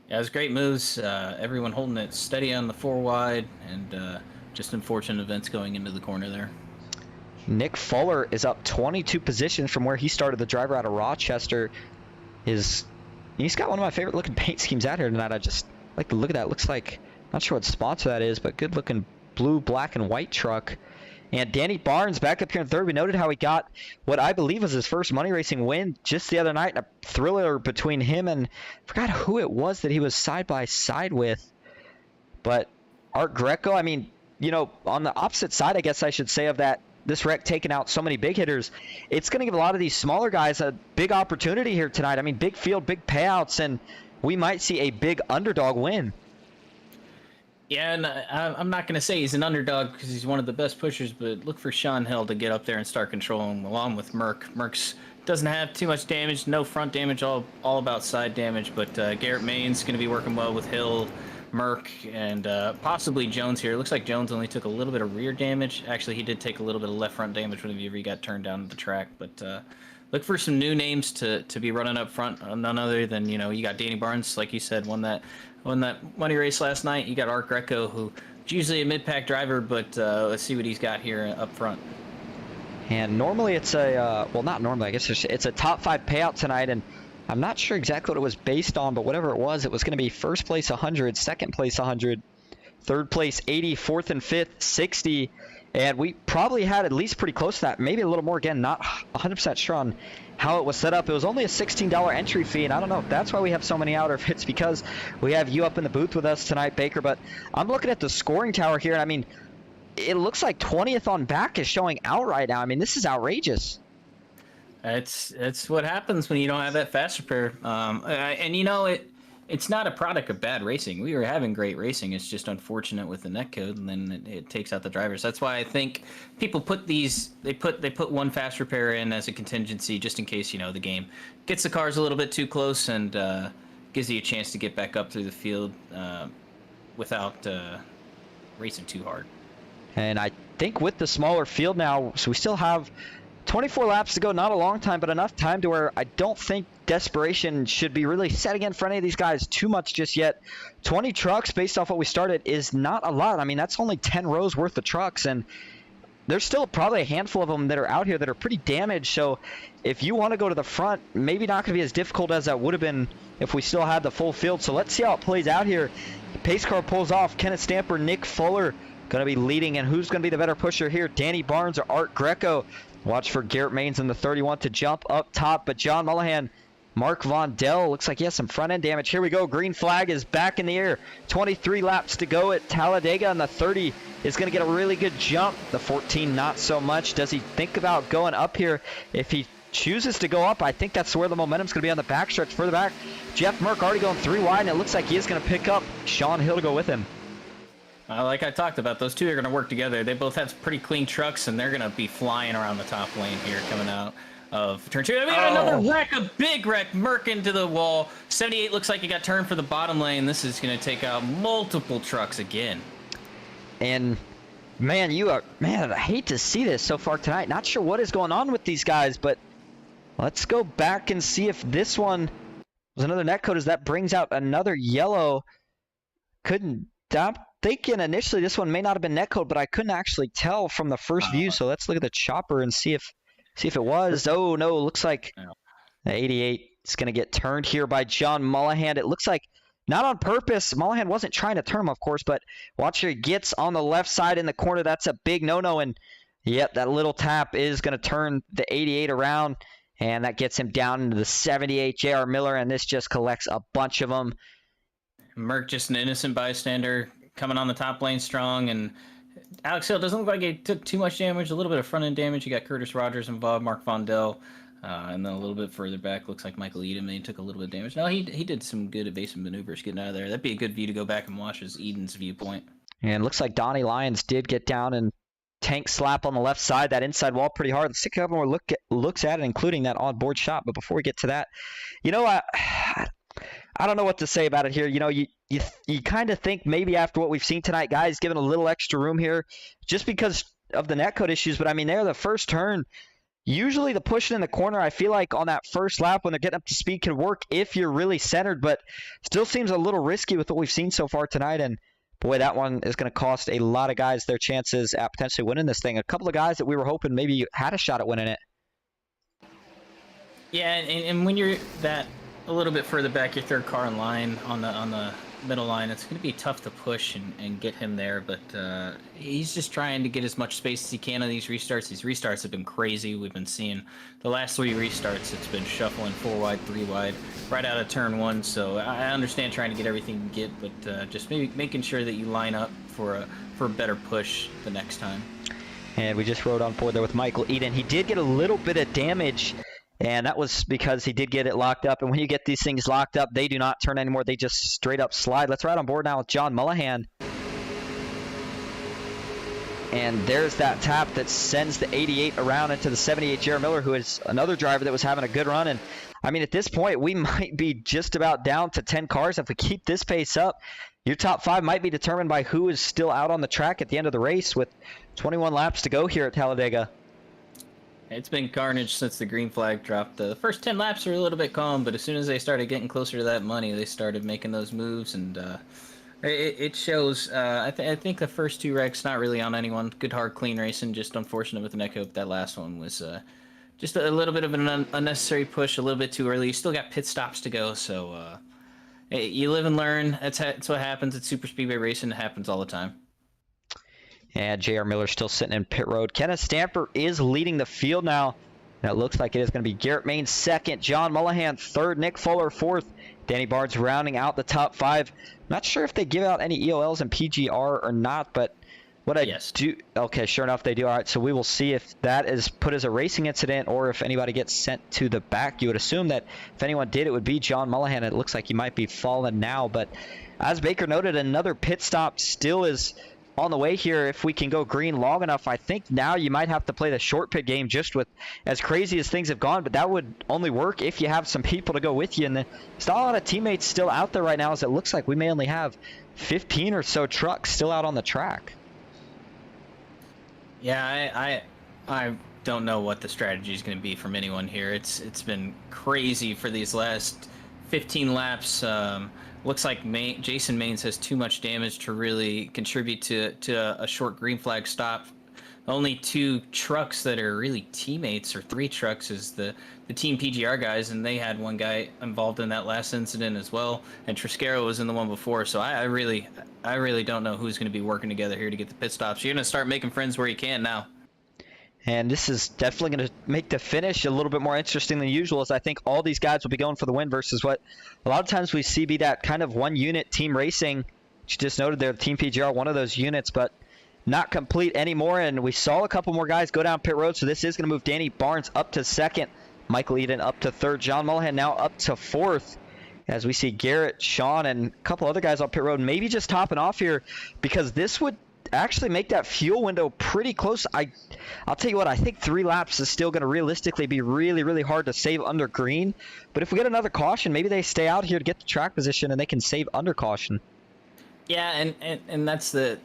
B: Yeah, it was great moves. Everyone holding it steady on the four wide, and just unfortunate events going into the corner there.
A: Nick Fuller is up 22 positions from where he started. The driver out of Rochester. He's got one of my favorite looking paint schemes out here tonight. I just like to look at that. Looks like, not sure what sponsor that is, but good looking blue, black, and white truck. And Danny Barnes back up here in third. We noted how he got what I believe was his first money racing win just the other night. A thriller between him and I forgot who it was that he was side by side with. But Art Greco, I mean, you know, on the opposite side, I guess I should say, of that, this wreck taking out so many big hitters, it's going to give a lot of these smaller guys a big opportunity here tonight. I mean, big field, big payouts, and we might see a big underdog win.
B: Yeah, and I'm not going to say he's an underdog because he's one of the best pushers, but look for Sean Hill to get up there and start controlling along with Merck. Merck's doesn't have too much damage, no front damage, all about side damage, but Garrett Maines going to be working well with Hill, Merck, and possibly Jones here. It looks like Jones only took a little bit of rear damage. Actually, he did take a little bit of left front damage whenever he got turned down the track. But look for some new names to be running up front. None other than, you know, you got Danny Barnes, like you said, won that money race last night. You got Art Greco, who's usually a mid-pack driver, but let's see what he's got here up front.
A: And normally it's a, well, not normally, I guess it's a top 5 payout tonight, and I'm not sure exactly what it was based on, but whatever it was going to be first place 100, second place 100, third place 80, fourth and fifth 60, and we probably had at least pretty close to that, maybe a little more. Again, not 100% sure on how it was set up. It was only a $16 entry fee, and I don't know if that's why we have so many out, or if it's because we have you up in the booth with us tonight, Baker. But I'm looking at the scoring tower here, and I mean, it looks like 20th on back is showing out right now. I mean, this is outrageous.
B: It's what happens when you don't have that fast repair. And you know, it's not a product of bad racing. We were having great racing. It's just unfortunate with the netcode, and then it takes out the drivers. That's why I think people put they put one fast repair in as a contingency, just in case, you know, the game gets the cars a little bit too close and gives you a chance to get back up through the field without racing too hard. And
A: I think with the smaller field now, so we still have 24 laps to go, not a long time, but enough time to where I don't think desperation should be really setting in for any of these guys too much just yet. 20 trucks based off what we started is not a lot. I mean, that's only 10 rows worth of trucks, and there's still probably a handful of them that are out here that are pretty damaged. So if you want to go to the front, maybe not going to be as difficult as that would have been if we still had the full field. So let's see how it plays out here. Pace car pulls off. Kenneth Stamper, Nick Fuller going to be leading. And who's going to be the better pusher here? Danny Barnes or Art Greco? Watch for Garrett Maines in the 31 to jump up top. But John Mullahan, Mark Von Dell, looks like he has some front-end damage. Here we go. Green flag is back in the air. 23 laps to go at Talladega, and the 30 is going to get a really good jump. The 14 not so much. Does he think about going up here? If he chooses to go up, I think that's where the momentum's going to be on the backstretch. Further back, Jeff Merck already going 3 wide, and it looks like he is going to pick up Sean Hill to go with him.
B: Like I talked about, those two are going to work together. They both have pretty clean trucks, and they're going to be flying around the top lane here coming out of turn 2. We got another wreck, a big wreck. Merck into the wall. 78 looks like he got turned for the bottom lane. This is going to take out multiple trucks again.
A: And man, I hate to see this so far tonight. Not sure what is going on with these guys, but let's go back and see if this one was another netcode, as that brings out another yellow. I'm thinking initially this one may not have been netcode, but I couldn't actually tell from the first view. So let's look at the chopper and see if it was. Oh no, looks like the 88 is going to get turned here by John Mullahan. It looks like not on purpose. Mullahan wasn't trying to turn him, of course, but watch here, he gets on the left side in the corner. That's a big no-no, and yep, that little tap is going to turn the 88 around, and that gets him down into the 78. J.R. Miller, and this just collects a bunch of them.
B: Merck just an innocent bystander coming on the top lane strong, and Alex Hill doesn't look like he took too much damage. A little bit of front-end damage. You got Curtis Rogers involved, Mark Von Dell, and then a little bit further back, looks like Michael Eden took a little bit of damage. No, he did some good evasive maneuvers getting out of there. That'd be a good view to go back and watch, as Eden's viewpoint. And
A: looks like Donnie Lyons did get down and tank slap on the left side, that inside wall pretty hard. Let's take a couple more looks at it, including that onboard shot. But before we get to that, I don't know what to say about it here. You kind of think maybe after what we've seen tonight, guys given a little extra room here just because of the netcode issues. But I mean, they're the first turn. Usually the pushing in the corner, I feel like on that first lap when they're getting up to speed can work if you're really centered, but still seems a little risky with what we've seen so far tonight. And boy, that one is going to cost a lot of guys their chances at potentially winning this thing. A couple of guys that we were hoping maybe had a shot at winning it.
B: Yeah, and when you're that a little bit further back, your third car in line on the middle line, it's going to be tough to push and get him there, but he's just trying to get as much space as he can on these restarts. These restarts have been crazy. We've been seeing the last 3 restarts, it's been shuffling 4 wide, 3 wide, right out of turn 1, so I understand trying to get everything you get, but just maybe making sure that you line up for a better push the next time.
A: And we just rode on board there with Michael Eden. He did get a little bit of damage, and that was because he did get it locked up. And when you get these things locked up, they do not turn anymore. They just straight up slide. Let's ride on board now with John Mullahan. And there's that tap that sends the 88 around into the 78 J.R. Miller, who is another driver that was having a good run. And, I mean, at this point, we might be just about down to 10 cars. If we keep this pace up, your top 5 might be determined by who is still out on the track at the end of the race with 21 laps to go here at Talladega.
B: It's been carnage since the green flag dropped. The first 10 laps were a little bit calm, but as soon as they started getting closer to that money, they started making those moves, and it shows. I think the first 2 wrecks, not really on anyone. Good, hard, clean racing, just unfortunate with the neck hope. That last one was just a little bit of an unnecessary push, a little bit too early. You still got pit stops to go, so you live and learn. That's what happens at super speedway racing. It happens all the time.
A: And J.R. Miller still sitting in pit road. Kenneth Stamper is leading the field now. And it looks like it is going to be Garrett Maines second, John Mullahan third, Nick Fuller fourth, Danny Barnes rounding out the top 5. Not sure if they give out any EOLs in PGR or not, but what I do... Okay, sure enough, they do. All right, so we will see if that is put as a racing incident or if anybody gets sent to the back. You would assume that if anyone did, it would be John Mullahan. It looks like he might be fallen now, but as Baker noted, another pit stop still is on the way here. If we can go green long enough, I think now you might have to play the short pit game just with as crazy as things have gone, but that would only work if you have some people to go with you, and there's not a lot of teammates still out there right now, as it looks like we may only have 15 or so trucks still out on the track.
B: Yeah, I don't know what the strategy is going to be from anyone here. It's been crazy for these last 15 laps. Looks like Jason Maines has too much damage to really contribute to a short green flag stop. only 2 trucks that are really teammates, or 3 trucks, is the Team PGR guys, and they had one guy involved in that last incident as well, and Triscaro was in the one before. So I really don't know who's going to be working together here to get the pit stops. You're going to start making friends where you can now.
A: And this is definitely going to make the finish a little bit more interesting than usual, as I think all these guys will be going for the win versus what a lot of times we see be that kind of one-unit team racing. You just noted there, Team PGR, one of those units, but not complete anymore. And we saw a couple more guys go down pit road, so this is going to move Danny Barnes up to second, Michael Eden up to third, John Mullihan now up to fourth, as we see Garrett, Sean, and a couple other guys on pit road maybe just topping off here, because this would actually make that fuel window pretty close. I'll tell you what, I think 3 laps is still going to realistically be really, really hard to save under green. But if we get another caution, maybe they stay out here to get the track position and they can save under caution.
B: Yeah, and that's the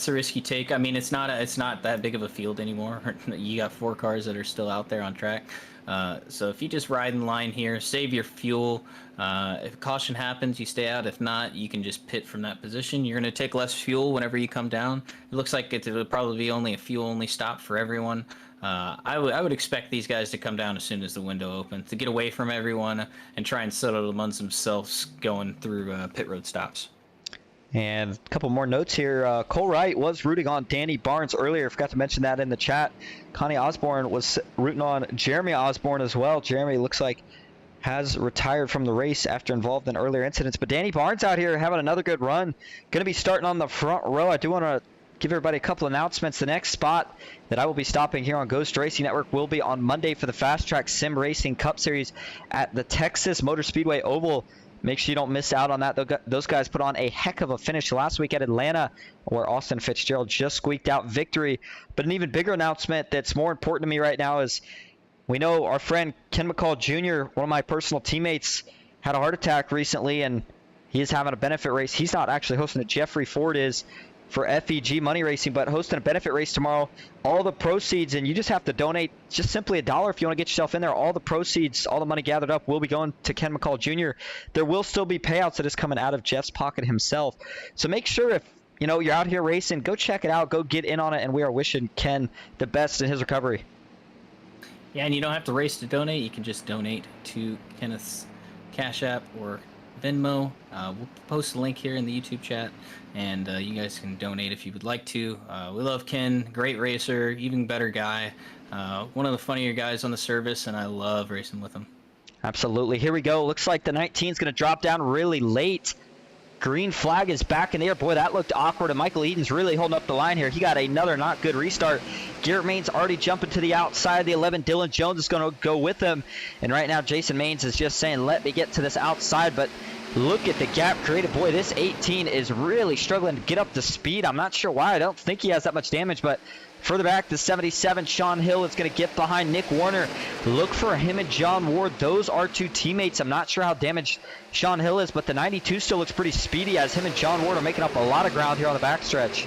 B: risk you take. I mean, it's not that big of a field anymore. You got 4 cars that are still out there on track. So if you just ride in line here, save your fuel. If caution happens, you stay out. If not, you can just pit from that position. You're going to take less fuel whenever you come down. It looks like it will probably be only a fuel-only stop for everyone. I would expect these guys to come down as soon as the window opens, to get away from everyone and try and settle amongst themselves going through pit road stops.
A: And a couple more notes here. Cole Wright was rooting on Danny Barnes earlier. Forgot to mention that in the chat. Connie Osborne was rooting on Jeremy Osborne as well. Jeremy looks like has retired from the race after involved in earlier incidents. But Danny Barnes out here having another good run. Going to be starting on the front row. I do want to give everybody a couple announcements. The next spot that I will be stopping here on Ghost Racing Network will be on Monday for the Fast Track Sim Racing Cup Series at the Texas Motor Speedway Oval. Make sure you don't miss out on that. Those guys put on a heck of a finish last week at Atlanta, where Austin Fitzgerald just squeaked out victory. But an even bigger announcement that's more important to me right now is we know our friend Ken McCall Jr., one of my personal teammates, had a heart attack recently, and he is having a benefit race. He's not actually hosting it. Jeffrey Ford is for FEG Money Racing, but hosting a benefit race tomorrow. All the proceeds, and you just have to donate just simply $1 if you want to get yourself in there. All the proceeds, all the money gathered up will be going to Ken McCall Jr. There will still be payouts that is coming out of Jeff's pocket himself. So make sure if you're out here racing, go check it out, go get in on it, and we are wishing Ken the best in his recovery.
B: Yeah, and you don't have to race to donate. You can just donate to Kenneth's Cash App or Venmo. We'll post a link here in the YouTube chat, and you guys can donate if you would like to. We love Ken, great racer, even better guy, one of the funnier guys on the service, and I love racing with him.
A: Absolutely. Here we go. Looks like the 19 is going to drop down really late. Green flag is back in the air. Boy, that looked awkward, and Michael Eden's really holding up the line here. He got another not good restart. Garrett Maines already jumping to the outside of the 11. Dylan Jones is going to go with him. And right now, Jason Maines is just saying, let me get to this outside. But look at the gap created. Boy, this 18 is really struggling to get up to speed. I'm not sure why. I don't think he has that much damage, but further back, the 77, Sean Hill is going to get behind Nick Warner. Look for him and John Ward. Those are 2 teammates. I'm not sure how damaged Sean Hill is, but the 92 still looks pretty speedy, as him and John Ward are making up a lot of ground here on the backstretch.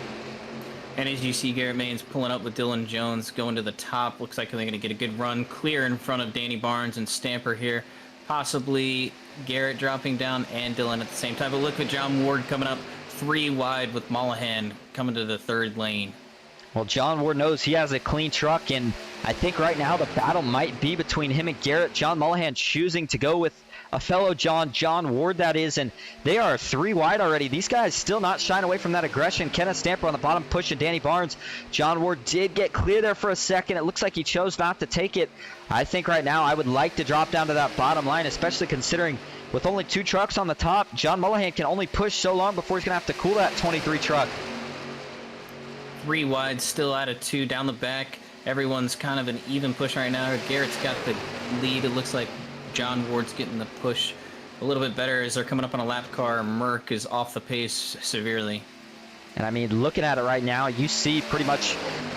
B: And as you see, Garrett Maines pulling up with Dylan Jones going to the top. Looks like they're going to get a good run clear in front of Danny Barnes and Stamper here. Possibly Garrett dropping down and Dylan at the same time. But look at John Ward coming up 3 wide with Mullihan coming to the 3rd lane.
A: Well, John Ward knows he has a clean truck, and I think right now the battle might be between him and Garrett. John Mullihan choosing to go with a fellow John Ward, that is, and they are 3 wide already. These guys still not shying away from that aggression. Kenneth Stamper on the bottom pushing Danny Barnes. John Ward did get clear there for a second. It looks like he chose not to take it. I think right now I would like to drop down to that bottom line, especially considering with only 2 trucks on the top, John Mullihan can only push so long before he's going to have to cool that 23 truck.
B: 3 wide, still out of 2 down the back. Everyone's kind of an even push right now. Garrett's got the lead. It looks like John Ward's getting the push a little bit better as they're coming up on a lap car. Merck is off the pace severely.
A: And I mean, looking at it right now, you see pretty much,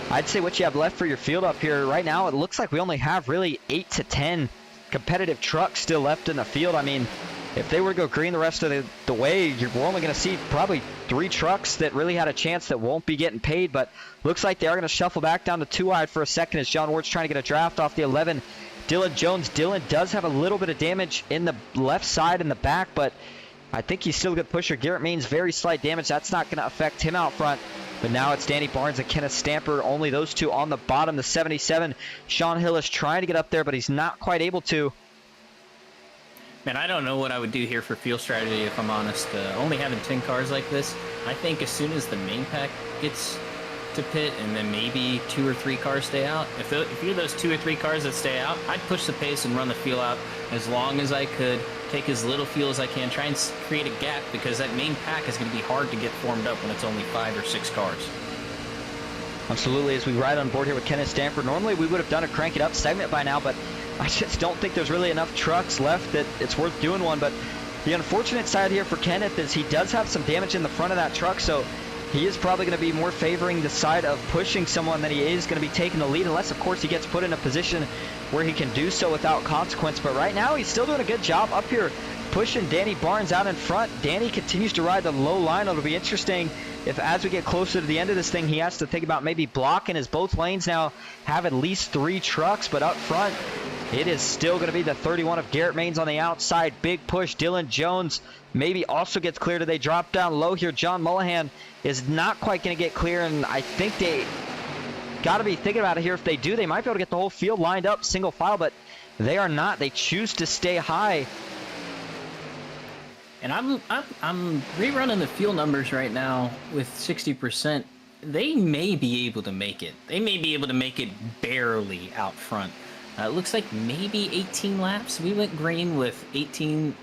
A: I'd say what you have left for your field up here. Right now, it looks like we only have really 8 to 10 competitive trucks still left in the field. I mean, if they were to go green the rest of the way, we're only going to see probably 3 trucks that really had a chance that won't be getting paid. But looks like they are going to shuffle back down to 2 wide for a second as John Ward's trying to get a draft off the 11. Dylan Jones. Dylan does have a little bit of damage in the left side in the back, but I think he's still a good pusher. Garrett Maines, very slight damage. That's not going to affect him out front. But now it's Danny Barnes and Kenneth Stamper, only those two on the bottom. The 77, Sean Hill is trying to get up there, but he's not quite able to.
B: Man, I don't know what I would do here for field strategy, if I'm honest. Only having 10 cars like this, I think as soon as the main pack gets to pit and then maybe 2 or 3 cars stay out, if you're those 2 or 3 cars that stay out, I'd push the pace and run the fuel out as long as I could, take as little fuel as I can, try and create a gap, because that main pack is going to be hard to get formed up when it's only 5 or 6 cars.
A: Absolutely, as we ride on board here with Kenneth Stamper, normally we would have done a crank it up segment by now, but I just don't think there's really enough trucks left that it's worth doing one. But the unfortunate side here for Kenneth is he does have some damage in the front of that truck, so he is probably going to be more favoring the side of pushing someone than he is going to be taking the lead, unless of course he gets put in a position where he can do so without consequence. But right now he's still doing a good job up here pushing Danny Barnes out in front. Danny continues to ride the low line. It'll be interesting if as we get closer to the end of this thing, he has to think about maybe blocking, as both lanes now have at least 3 trucks. But up front, it is still going to be the 31 of Garrett Maines on the outside. Big push. Dylan Jones maybe also gets clear. Do they drop down low here? John Mullahan is not quite going to get clear, and I think they got to be thinking about it here. If they do, they might be able to get the whole field lined up single file, but they are not. They choose to stay high.
B: And I'm rerunning the fuel numbers right now with 60%. They may be able to make it. They may be able to make it barely out front. It looks like maybe 18 laps. We went green with 19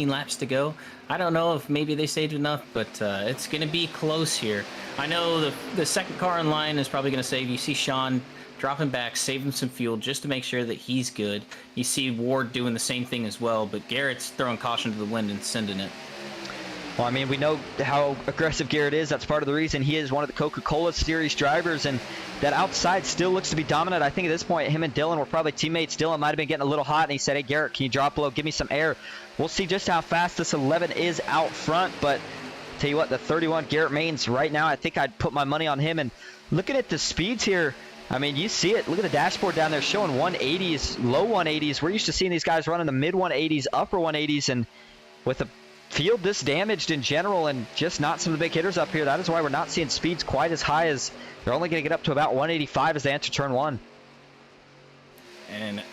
B: laps to go. I don't know if maybe they saved enough, but it's going to be close here. I know the second car in line is probably going to save. You see Sean dropping back, saving some fuel just to make sure that he's good. You see Ward doing the same thing as well, but Garrett's throwing caution to the wind and sending it.
A: Well, I mean, we know how aggressive Garrett is. That's part of the reason he is one of the Coca-Cola Series drivers, and that outside still looks to be dominant. I think at this point, him and Dylan were probably teammates. Dylan might have been getting a little hot, and he said, hey, Garrett, can you drop low? Give me some air. We'll see just how fast this 11 is out front, but tell you what, the 31, Garrett Maines, right now, I think I'd put my money on him. And looking at the speeds here, I mean, you see it. Look at the dashboard down there showing 180s, low 180s. We're used to seeing these guys running the mid 180s, upper 180s, and with the field this damaged in general and just not some of the big hitters up here, that is why we're not seeing speeds quite as high. As they're only going to get up to about 185 as they enter turn 1.
B: And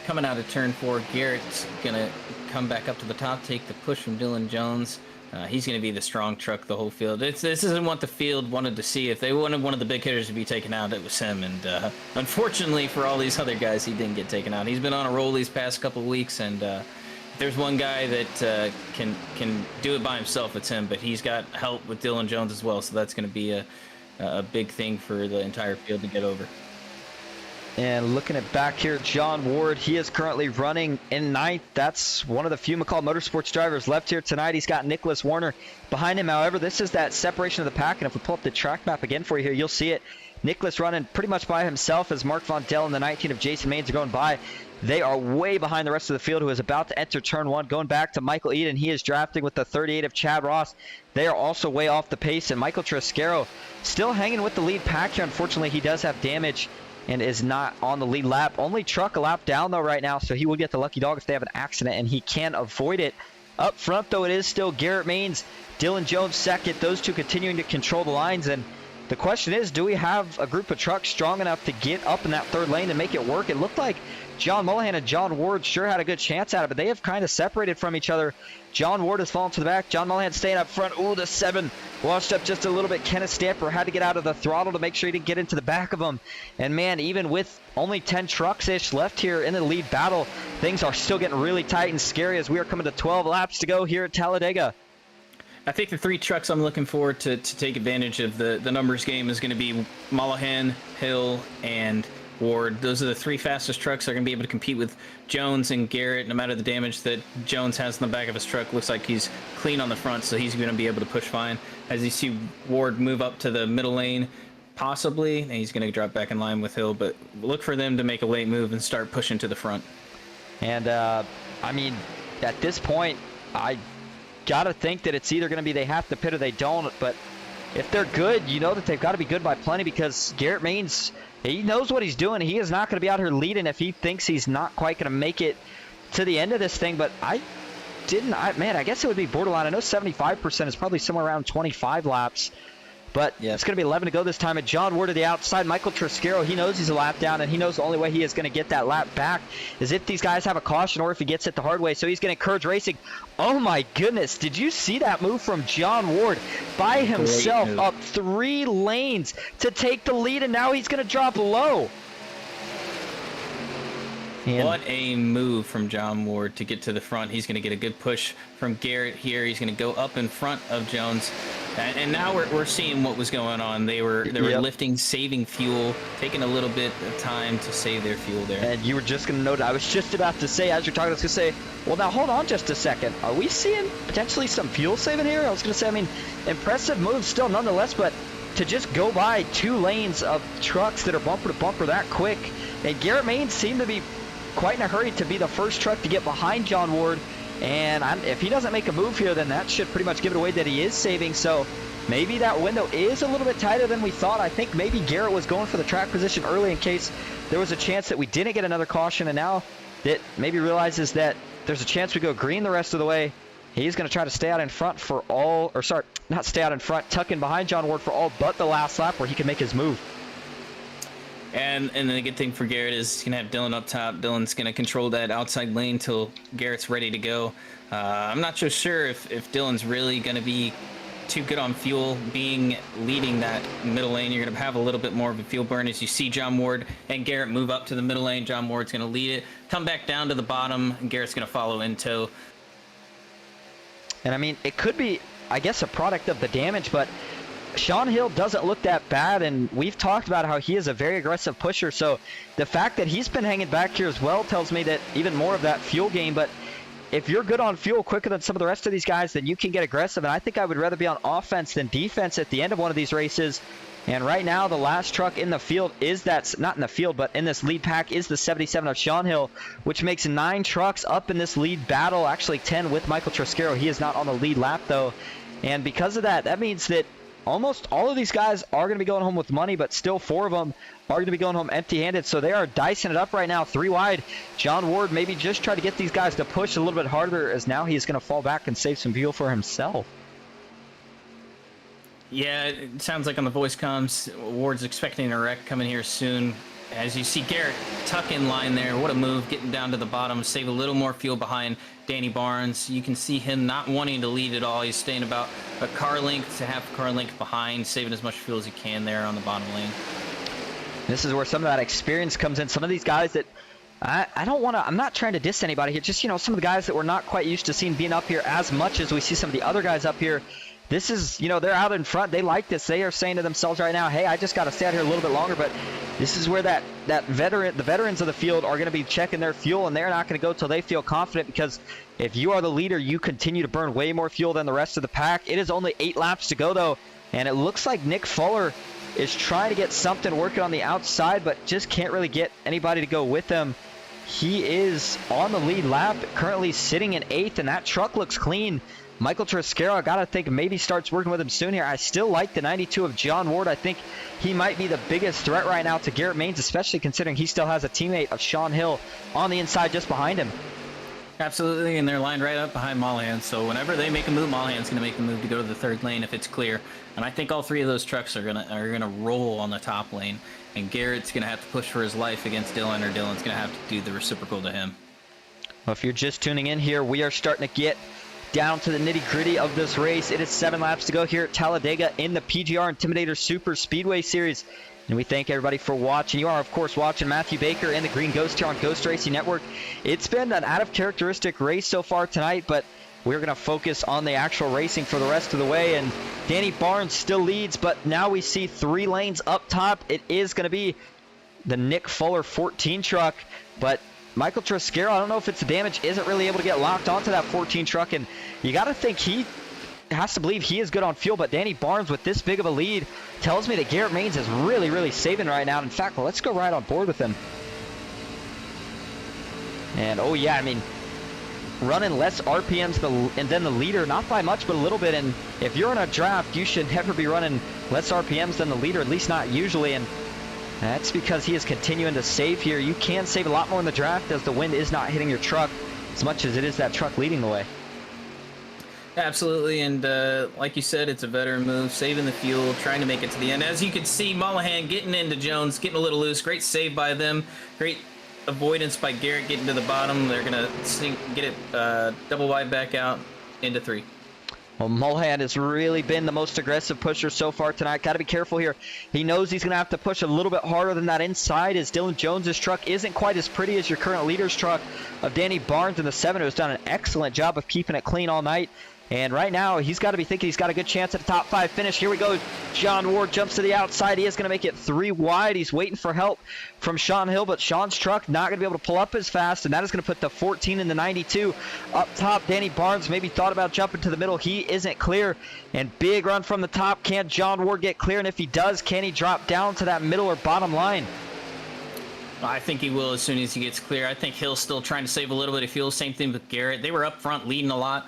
B: coming out of turn 4, Garrett's going to come back up to the top, take the push from Dylan Jones. He's going to be the strong truck the whole field. This isn't what the field wanted to see. If they wanted one of the big hitters to be taken out, it was him. And unfortunately for all these other guys, he didn't get taken out. He's been on a roll these past couple of weeks, and there's one guy that can do it by himself, it's him. But he's got help with Dylan Jones as well, so that's going to be a big thing for the entire field to get over.
A: And looking at back here, John Ward, he is currently running in 9th. That's one of the few McCall Motorsports drivers left here tonight. He's got Nicholas Warner behind him. However, this is that separation of the pack, and if we pull up the track map again for you here, you'll see it. Nicholas running pretty much by himself as Mark Von Dell and the 19 of Jason Maines are going by. They are way behind the rest of the field, who is about to enter turn 1. Going back to Michael Eden, he is drafting with the 38 of Chad Ross. They are also way off the pace, and Michael Trescaro still hanging with the lead pack here. Unfortunately, he does have damage and is not on the lead lap. Only truck a lap down, though, right now, so he will get the lucky dog if they have an accident, and he can avoid it. Up front, though, it is still Garrett Maines, Dylan Jones second, those two continuing to control the lines. And the question is, do we have a group of trucks strong enough to get up in that third lane and make it work? It looked like John Mullahan and John Ward sure had a good chance at it, but they have kind of separated from each other. John Ward has fallen to the back. John Mullahan staying up front. Ooh, the 7 washed up just a little bit. Kenneth Stamper had to get out of the throttle to make sure he didn't get into the back of him. And, man, even with only 10 trucks-ish left here in the lead battle, things are still getting really tight and scary as we are coming to 12 laps to go here at Talladega.
B: I think the 3 trucks I'm looking for to take advantage of the numbers game is going to be Mullahan, Hill, and Ward. Those are the 3 fastest trucks that are going to be able to compete with Jones and Garrett. No matter the damage that Jones has in the back of his truck, looks like he's clean on the front, so he's going to be able to push fine. As you see Ward move up to the middle lane, possibly, and he's going to drop back in line with Hill, but look for them to make a late move and start pushing to the front.
A: And, I mean, at this point, I got to think that it's either going to be they have to pit or they don't, but if they're good, you know that they've got to be good by plenty, because Garrett Maines, he knows what he's doing. He is not going to be out here leading if he thinks he's not quite going to make it to the end of this thing. But I guess it would be borderline. I know 75% is probably somewhere around 25 laps. But it's going to be 11 to go this time. And John Ward to the outside. Michael Trasquero, he knows he's a lap down, and he knows the only way he is going to get that lap back is if these guys have a caution or if he gets it the hard way. So he's going to encourage racing. Oh, my goodness. Did you see that move from John Ward by himself up 3 lanes to take the lead, and now he's going to drop low? And
B: what a move from John Ward to get to the front. He's going to get a good push from Garrett here. He's going to go up in front of Jones. And now we're seeing what was going on. They were lifting, saving fuel, taking a little bit of time to save their fuel there.
A: And you were just going to note, I was just about to say, as you're talking, I was going to say, well, now hold on just a second. Are we seeing potentially some fuel saving here? I was going to say, I mean, impressive move still nonetheless, but to just go by 2 lanes of trucks that are bumper to bumper that quick. And Garrett Maines seemed to be quite in a hurry to be the first truck to get behind John Ward. And if he doesn't make a move here, then that should pretty much give it away that he is saving. So maybe that window is a little bit tighter than we thought. I think maybe Garrett was going for the track position early in case there was a chance that we didn't get another caution. And now that maybe realizes that there's a chance we go green the rest of the way, he's going to try to stay out in front for all, or sorry, not stay out in front, tuck in behind John Ward for all but the last lap where he can make his move.
B: And the good thing for Garrett is he's going to have Dylan up top. Dylan's going to control that outside lane till Garrett's ready to go. I'm not so sure if Dylan's really going to be too good on fuel. Leading that middle lane, you're going to have a little bit more of a fuel burn as you see John Ward and Garrett move up to the middle lane. John Ward's going to lead it, come back down to the bottom, and Garrett's going to follow in tow.
A: And I mean, it could be, I guess, a product of the damage, but Sean Hill doesn't look that bad, and we've talked about how he is a very aggressive pusher, so the fact that he's been hanging back here as well tells me that even more of that fuel gain. But if you're good on fuel quicker than some of the rest of these guys, then you can get aggressive, and I think I would rather be on offense than defense at the end of one of these races. And right now, the last truck in the field is not in the field, but in this lead pack is the 77 of Sean Hill, which makes 9 trucks up in this lead battle, actually 10 with Michael Trasquero. He is not on the lead lap, though. And because of that, that means that almost all of these guys are going to be going home with money, but still 4 of them are going to be going home empty-handed. So they are dicing it up right now, 3 wide. John Ward maybe just try to get these guys to push a little bit harder, as now he's going to fall back and save some fuel for himself.
B: Yeah, it sounds like on the voice comms, Ward's expecting a wreck coming here soon. As you see Garrett tuck in line there, what a move, getting down to the bottom, save a little more fuel behind Danny Barnes. You can see him not wanting to lead at all. He's staying about a car length to half a car length behind, saving as much fuel as he can there on the bottom lane.
A: This is where some of that experience comes in. Some of these guys that I'm not trying to diss anybody here, just, some of the guys that we're not quite used to seeing being up here as much as we see some of the other guys up here. This is, they're out in front. They like this. They are saying to themselves right now, hey, I just got to stay out here a little bit longer. But this is where the veterans of the field are going to be checking their fuel, and they're not going to go till they feel confident, because if you are the leader, you continue to burn way more fuel than the rest of the pack. It is only 8 laps to go, though, and it looks like Nick Fuller is trying to get something working on the outside, but just can't really get anybody to go with him. He is on the lead lap, currently sitting in 8th, and that truck looks clean. Michael Trasquero, I got to think, maybe starts working with him soon here. I still like the 92 of John Ward. I think he might be the biggest threat right now to Garrett Maines, especially considering he still has a teammate of Sean Hill on the inside just behind him.
B: Absolutely, and they're lined right up behind Mollahan. So whenever they make a move, Mollahan's going to make the move to go to the 3rd lane if it's clear. And I think all 3 of those trucks are gonna roll on the top lane. And Garrett's going to have to push for his life against Dylan, or Dylan's going to have to do the reciprocal to him.
A: Well, if you're just tuning in here, we are starting to get down to the nitty-gritty of this race. It is 7 laps to go here at Talladega in the PGR Intimidator Superspeedway Series. And we thank everybody for watching. You are, of course, watching Matthew Baker and the Green Ghost here on Ghost Racing Network. It's been an out-of-characteristic race so far tonight, but we're going to focus on the actual racing for the rest of the way. And Danny Barnes still leads, but now we see 3 lanes up top. It is going to be the Nick Fuller 14 truck, but Michael Trasquero, I don't know if it's the damage, isn't really able to get locked onto that 14 truck, and you got to think he has to believe he is good on fuel, but Danny Barnes with this big of a lead tells me that Garrett Maines is really, really saving right now. In fact, let's go right on board with him. And, oh yeah, I mean, running less RPMs than the leader, not by much, but a little bit, and if you're in a draft, you should never be running less RPMs than the leader, at least not usually, and that's because he is continuing to save here. You can save a lot more in the draft as the wind is not hitting your truck as much as it is that truck leading the way.
B: Absolutely, and like you said, it's a veteran move, saving the fuel, trying to make it to the end. As you can see, Mullahan getting into Jones, getting a little loose. Great save by them. Great avoidance by Garrett getting to the bottom. They're going to get it double wide back out into 3.
A: Well, Mulhan has really been the most aggressive pusher so far tonight. Got to be careful here. He knows he's going to have to push a little bit harder than that inside, as Dylan Jones's truck isn't quite as pretty as your current leader's truck of Danny Barnes in the 7, who's done an excellent job of keeping it clean all night. And right now, he's got to be thinking he's got a good chance at a top 5 finish. Here we go. John Ward jumps to the outside. He is going to make it 3 wide. He's waiting for help from Sean Hill, but Sean's truck not going to be able to pull up as fast, and that is going to put the 14 and the 92 up top. Danny Barnes maybe thought about jumping to the middle. He isn't clear, and big run from the top. Can John Ward get clear? And if he does, can he drop down to that middle or bottom line?
B: I think he will as soon as he gets clear. I think Hill's still trying to save a little bit of fuel. Same thing with Garrett. They were up front leading a lot.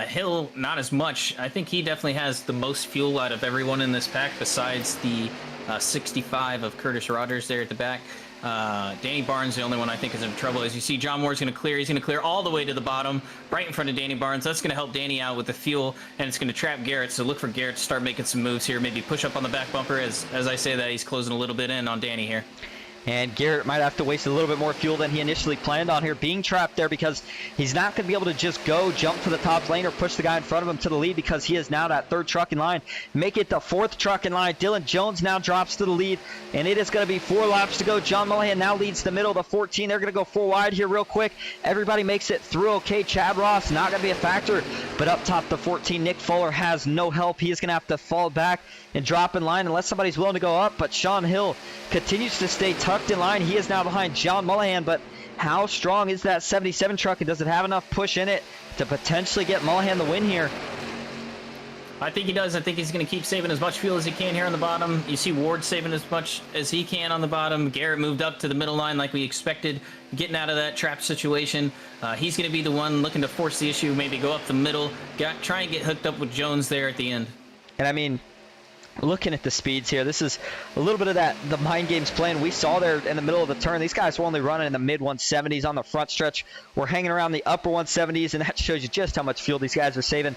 B: Hill, not as much. I think he definitely has the most fuel out of everyone in this pack besides the 65 of Curtis Rogers there at the back. Danny Barnes, the only one I think is in trouble. As you see, John Moore's going to clear. He's going to clear all the way to the bottom, right in front of Danny Barnes. That's going to help Danny out with the fuel, and it's going to trap Garrett. So look for Garrett to start making some moves here. Maybe push up on the back bumper. As I say that, he's closing a little bit in on Danny here.
A: And Garrett might have to waste a little bit more fuel than he initially planned on here, being trapped there because he's not going to be able to just go jump to the top lane or push the guy in front of him to the lead, because he is now that 3rd truck in line. Make it the 4th truck in line. Dylan Jones now drops to the lead, and it is going to be 4 laps to go. John Mullahan now leads the middle. The 14, they're going to go 4 wide here real quick. Everybody makes it through okay. Chad Ross not going to be a factor, but up top the 14, Nick Fuller has no help. He is going to have to fall back and drop in line unless somebody's willing to go up, but Sean Hill continues to stay tucked in line. He is now behind John Mullahan, but how strong is that 77 truck, and does it have enough push in it to potentially get Mullahan the win here?
B: I think he does. I think he's going to keep saving as much fuel as he can here on the bottom. You see Ward saving as much as he can on the bottom. Garrett moved up to the middle line like we expected, getting out of that trap situation. He's going to be the one looking to force the issue, maybe go up the middle, try and get hooked up with Jones there at the end.
A: And I mean, looking at the speeds here, this is a little bit of that the mind games playing. We saw there in the middle of the turn, these guys were only running in the mid 170s on the front stretch. We're hanging around the upper 170s, and that shows you just how much fuel these guys are saving.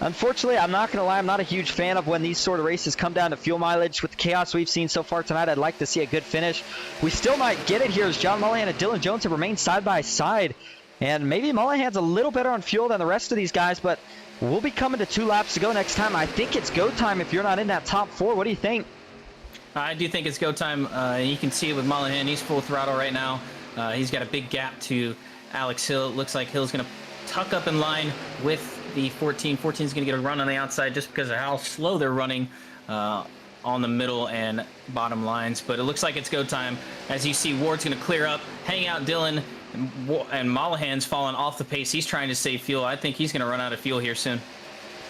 A: Unfortunately, I'm not going to lie, I'm not a huge fan of when these sort of races come down to fuel mileage. With the chaos we've seen so far tonight, I'd like to see a good finish. We still might get it here as John Mullahan and Dylan Jones have remained side by side, and maybe Mullahan's a little better on fuel than the rest of these guys, but we'll be coming to 2 laps to go next time. I think it's go time if you're not in that top 4. What do you think?
B: I do think it's go time. You can see it with Mullahan. He's full throttle right now. He's got a big gap to Alex Hill. It looks like Hill's going to tuck up in line with the 14. 14 is going to get a run on the outside just because of how slow they're running on the middle and bottom lines. But it looks like it's go time. As you see, Ward's going to clear up, hang out Dylan, and Mullahan's falling off the pace. He's trying to save fuel. I think he's going to run out of fuel here soon.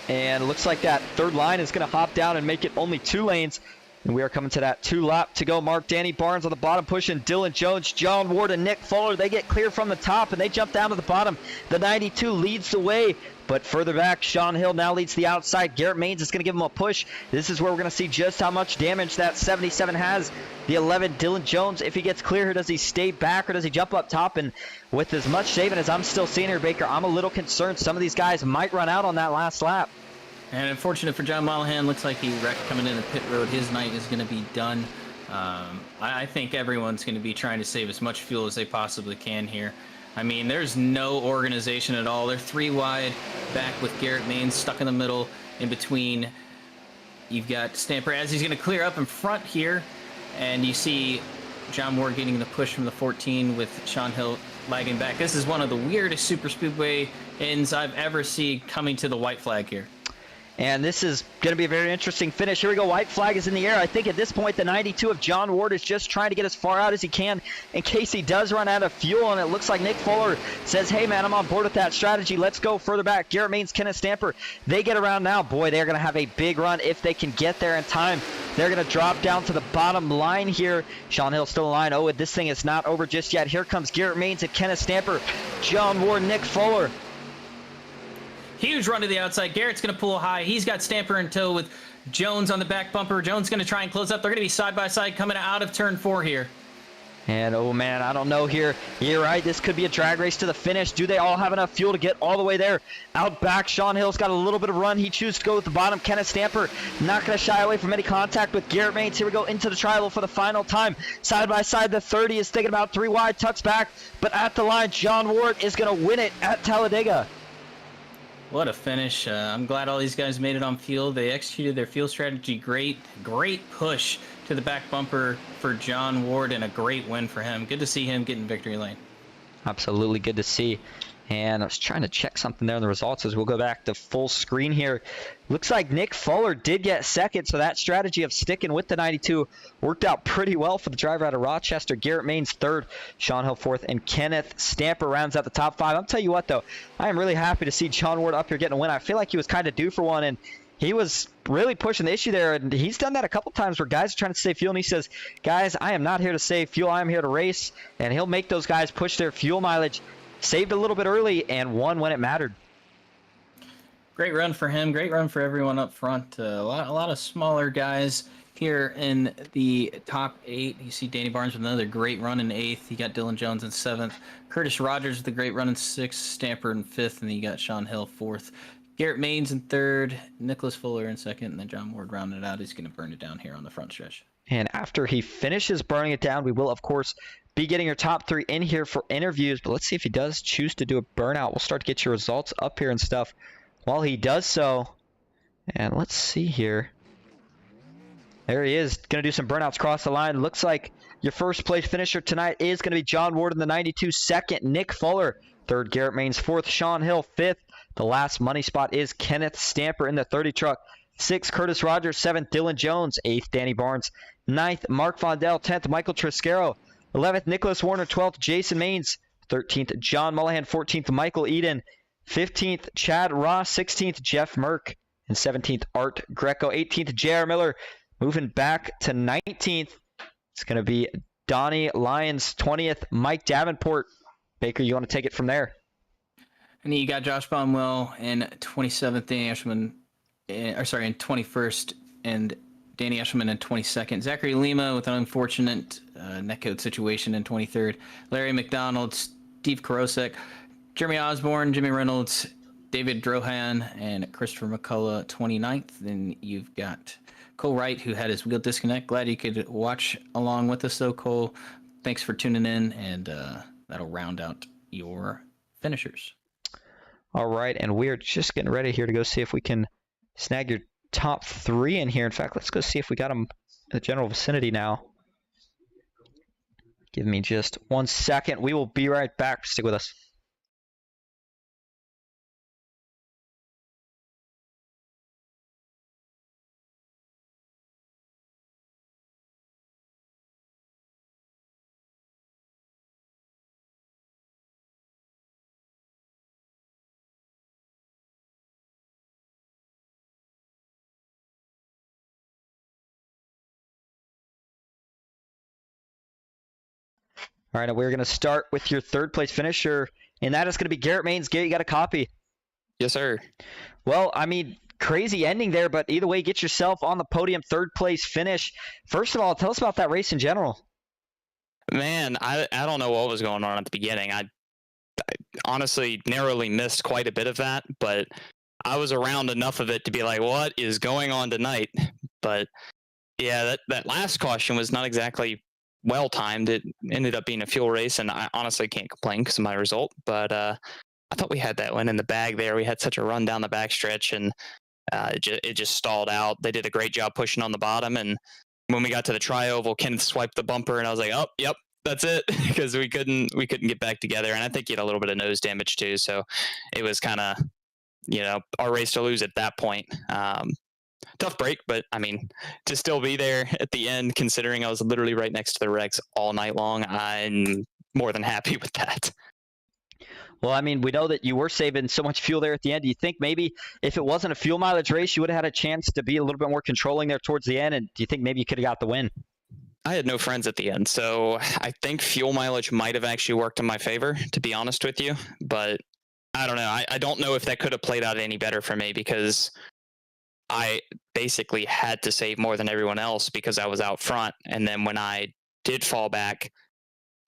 A: And it looks like that 3rd line is going to hop down and make it only 2 lanes. And we are coming to that 2 lap to go mark. Danny Barnes on the bottom pushing Dylan Jones, John Ward, and Nick Fuller. They get clear from the top, and they jump down to the bottom. The 92 leads the way, but further back, Sean Hill now leads the outside. Garrett Maines is going to give him a push. This is where we're going to see just how much damage that 77 has. The 11, Dylan Jones, if he gets clear here, does he stay back or does he jump up top? And with as much saving as I'm still seeing here, Baker, I'm a little concerned some of these guys might run out on that last lap.
B: And unfortunate for John Mullahan, looks like he wrecked coming in the pit road. His night is going to be done. I think everyone's going to be trying to save as much fuel as they possibly can here. I mean, there's no organization at all. They're 3 wide back with Garrett Maines stuck in the middle. In between, you've got Stamper as he's going to clear up in front here. And you see John Moore getting the push from the 14 with Sean Hill lagging back. This is one of the weirdest super speedway ends I've ever seen coming to the white flag here.
A: And this is going to be a very interesting finish. Here we go. White flag is in the air. I think at this point, the 92 of John Ward is just trying to get as far out as he can in case he does run out of fuel. And it looks like Nick Fuller says, hey, man, I'm on board with that strategy. Let's go further back. Garrett Maines, Kenneth Stamper, they get around now. Boy, they're going to have a big run if they can get there in time. They're going to drop down to the bottom line here. Sean Hill still in line. Oh, this thing is not over just yet. Here comes Garrett Maines and Kenneth Stamper, John Ward, Nick Fuller.
B: Huge run to the outside. Garrett's going to pull high. He's got Stamper in tow with Jones on the back bumper. Jones going to try and close up. They're going to be side by side coming out of turn 4 here.
A: And, oh, man, I don't know here. You're right. This could be a drag race to the finish. Do they all have enough fuel to get all the way there? Out back, Sean Hill's got a little bit of run. He chooses to go with the bottom. Kenneth Stamper not going to shy away from any contact with Garrett Maines. Here we go into the tri-oval for the final time. Side by side, the 30 is thinking about 3 wide, tucks back. But at the line, John Ward is going to win it at Talladega.
B: What a finish. I'm glad all these guys made it on field. They executed their field strategy great. Great push to the back bumper for John Ward and a great win for him. Good to see him get in victory lane.
A: Absolutely good to see. And I was trying to check something there in the results as we'll go back to full screen here. Looks like Nick Fuller did get second, so that strategy of sticking with the 92 worked out pretty well for the driver out of Rochester. Garrett Maines third, Sean Hill fourth, and Kenneth Stamper rounds out the top 5. I'll tell you what, though, I am really happy to see John Ward up here getting a win. I feel like he was kind of due for one, and he was really pushing the issue there, and he's done that a couple times where guys are trying to save fuel, and he says, guys, I am not here to save fuel, I am here to race, and he'll make those guys push their fuel mileage. Saved a little bit early and won when it mattered.
B: Great run for him. Great run for everyone up front. A lot of smaller guys here in the top 8. You see Danny Barnes with another great run in 8th. You got Dylan Jones in 7th. Curtis Rogers with a great run in 6th. Stamper in 5th. And then you got Sean Hill 4th. Garrett Maines in 3rd. Nicholas Fuller in 2nd. And then John Ward rounded it out. He's going to burn it down here on the front stretch.
A: And after he finishes burning it down, we will, of course, be getting your top 3 in here for interviews. But let's see if he does choose to do a burnout. We'll start to get your results up here and stuff while he does so. And let's see here. There he is. Going to do some burnouts across the line. Looks like your first place finisher tonight is going to be John Ward in the 92. Second, Nick Fuller. Third, Garrett Maines. Fourth, Sean Hill. Fifth, the last money spot is Kenneth Stamper in the 30 truck. 6th, Curtis Rogers. 7th, Dylan Jones. 8th, Danny Barnes. 9th, Mark Vondell. 10th, Michael Triscaro. 11th, Nicholas Warner. 12th, Jason Maines. 13th, John Mullahan. 14th, Michael Eden. 15th, Chad Ross. 16th, Jeff Merck. And 17th, Art Greco. 18th, J.R. Miller. Moving back to 19th, it's going to be Donnie Lyons. 20th, Mike Davenport. Baker, you want to take it from there?
B: And then you got Josh Baumwell in 27th, Danny Eshelman, in 21st, and Danny Eshelman in 22nd. Zachary Lima with an unfortunate netcode situation in 23rd. Larry McDonald, Steve Karosek, Jeremy Osborne, Jimmy Reynolds, David Drohan, and Christopher McCullough 29th. Then you've got Cole Wright, who had his wheel disconnect. Glad you could watch along with us, though, Cole. Thanks for tuning in, and that'll round out your finishers.
A: All right, and we're just getting ready here to go see if we can snag your top 3 in here. In fact, let's go see if we got them in the general vicinity now. Give me just 1 second. We will be right back. Stick with us. All right, we're going to start with your third place finisher, and that is going to be Garrett Maines. Garrett, you got a copy?
C: Yes, sir.
A: Well, I mean, crazy ending there, but either way, get yourself on the podium, third place finish. First of all, tell us about that race in general.
C: Man, I don't know what was going on at the beginning. I honestly narrowly missed quite a bit of that, but I was around enough of it to be like, what is going on tonight? But yeah, that last caution was not exactly well timed. It ended up being a fuel race, and I honestly can't complain because of my result. But I thought we had that one in the bag there. We had such a run down the backstretch, and it just stalled out. They did a great job pushing on the bottom, and when we got to the tri-oval, Kenneth swiped the bumper, and I was like, oh, yep, that's it, because we couldn't get back together. And I think he had a little bit of nose damage too, so it was kind of, our race to lose at that point. Tough break, but I mean, to still be there at the end, considering I was literally right next to the wrecks all night long, I'm more than happy with that.
A: Well, I mean, we know that you were saving so much fuel there at the end. Do you think maybe if it wasn't a fuel mileage race, you would have had a chance to be a little bit more controlling there towards the end? And do you think maybe you could have got the win?
C: I had no friends at the end, so I think fuel mileage might have actually worked in my favor, to be honest with you. But I don't know. I don't know if that could have played out any better for me, because I basically had to save more than everyone else because I was out front. And then when I did fall back,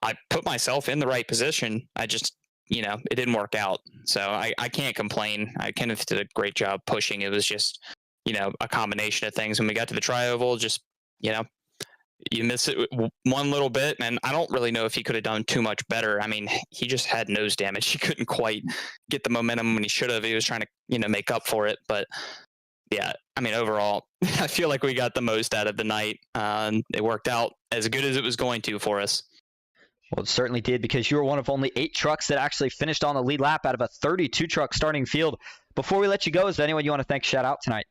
C: I put myself in the right position. I just, it didn't work out. So I can't complain. Kenneth did a great job pushing. It was just, a combination of things. When we got to the tri-oval, just, you miss it one little bit, and I don't really know if he could have done too much better. I mean, he just had nose damage. He couldn't quite get the momentum when he should have. He was trying to, make up for it. But yeah, I mean, overall, I feel like we got the most out of the night. It worked out as good as it was going to for us.
A: Well, it certainly did, because you were one of only 8 trucks that actually finished on the lead lap out of a 32-truck starting field. Before we let you go, is there anyone you want to thank shout out tonight?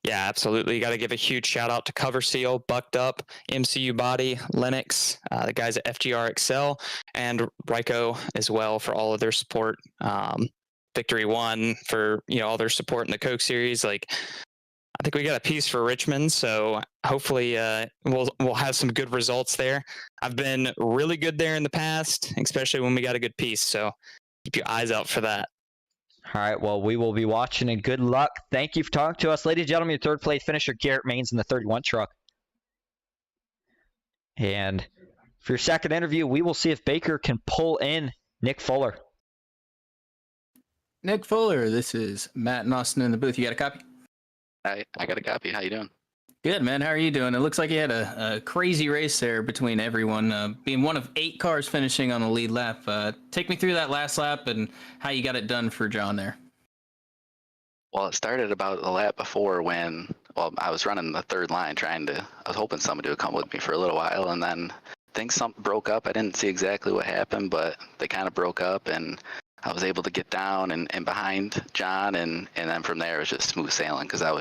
C: Yeah, absolutely. Got to give a huge shout out to Cover Seal, Bucked Up, MCU Body, Lennox, the guys at FGR Excel, and Ryko as well for all of their support. Victory One for all their support in the Coke Series. I think we got a piece for Richmond, so hopefully we'll have some good results there. I've been really good there in the past, especially when we got a good piece. So keep your eyes out for that.
A: All right, well, we will be watching, and good luck. Thank you for talking to us. Ladies and gentlemen, your third place finisher, Garrett Maines in the 31 truck. And for your second interview, we will see if Baker can pull in Nick Fuller.
B: Nick Fuller, this is Matt and Austin in the booth. You got a copy?
D: I got a copy. How you doing?
B: Good, man. How are you doing? It looks like you had a crazy race there between everyone, being one of 8 cars finishing on the lead lap. Take me through that last lap and how you got it done for John there.
D: Well, it started about the lap before when, I was running the third line I was hoping somebody would come with me for a little while, and then things broke up. I didn't see exactly what happened, but they kind of broke up, and I was able to get down and behind John, and then from there it was just smooth sailing, because I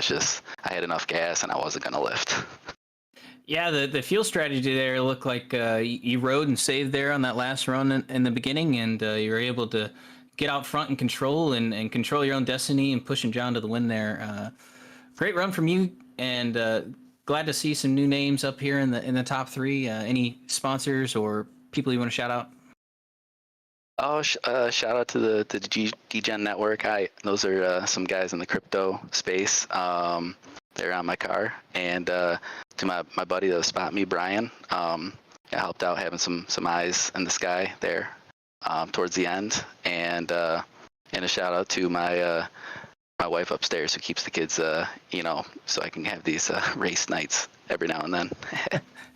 D: had enough gas and I wasn't going to lift.
B: Yeah, the fuel strategy there looked like you rode and saved there on that last run in the beginning, and you were able to get out front and control control your own destiny and pushing John to the win there. Great run from you, and glad to see some new names up here in the top 3. Any sponsors or people you want to shout out?
D: Oh, shout out to the DGen network. Those are some guys in the crypto space. They're on my car, and to my buddy that was spot me, Brian. I helped out having some eyes in the sky there towards the end, and a shout out to my wife upstairs who keeps the kids, so I can have these race nights every now and then.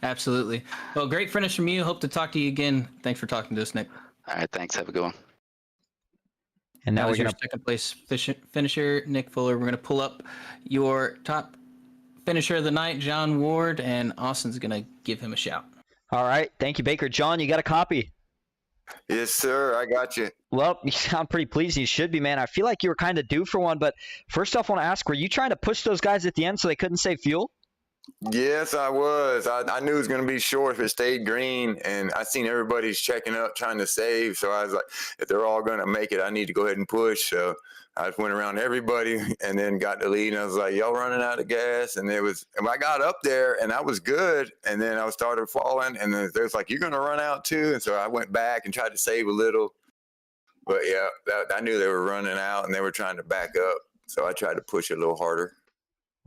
B: Absolutely. Well, great finish from you. Hope to talk to you again. Thanks for talking to us, Nick.
D: All right, thanks. Have a good one.
A: And now
B: we're your second place finisher, Nick Fuller. We're going to pull up your top finisher of the night, John Ward, and Austin's going to give him a shout.
A: All right. Thank you, Baker. John, you got a copy?
E: Yes, sir. I got you.
A: Well, you sound pretty pleased. You should be, man. I feel like you were kind of due for one, but first off, I want to ask, were you trying to push those guys at the end so they couldn't save fuel?
E: Yes, I was. I knew it was going to be short if it stayed green, and I seen everybody's checking up, trying to save. So I was like, if they're all going to make it, I need to go ahead and push. So I just went around everybody and then got the lead. And I was like, y'all running out of gas? And I got up there, and I was good. And then I started falling, and then there's like, you're going to run out too. And so I went back and tried to save a little. But yeah, I knew they were running out, and they were trying to back up. So I tried to push a little harder.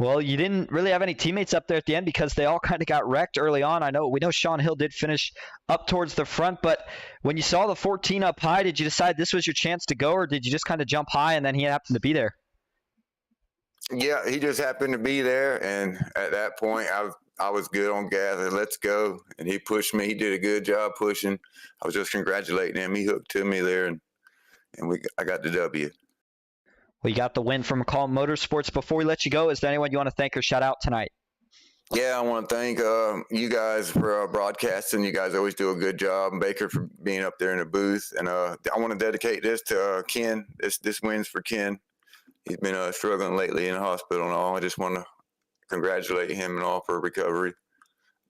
A: Well, you didn't really have any teammates up there at the end because they all kind of got wrecked early on. We know Sean Hill did finish up towards the front, but when you saw the 14 up high, did you decide this was your chance to go, or did you just kind of jump high and then he happened to be there?
E: Yeah, he just happened to be there, and at that point, I was good on gas. I said, let's go, and he pushed me. He did a good job pushing. I was just congratulating him. He hooked to me there, and I got the W.
A: We got the win from McCall Motorsports. Before we let you go, is there anyone you want to thank or shout out tonight?
E: Yeah, I want to thank you guys for broadcasting. You guys always do a good job. And Baker for being up there in the booth. And I want to dedicate this to Ken. This win's for Ken. He's been struggling lately in the hospital and all. I just want to congratulate him and all for recovery.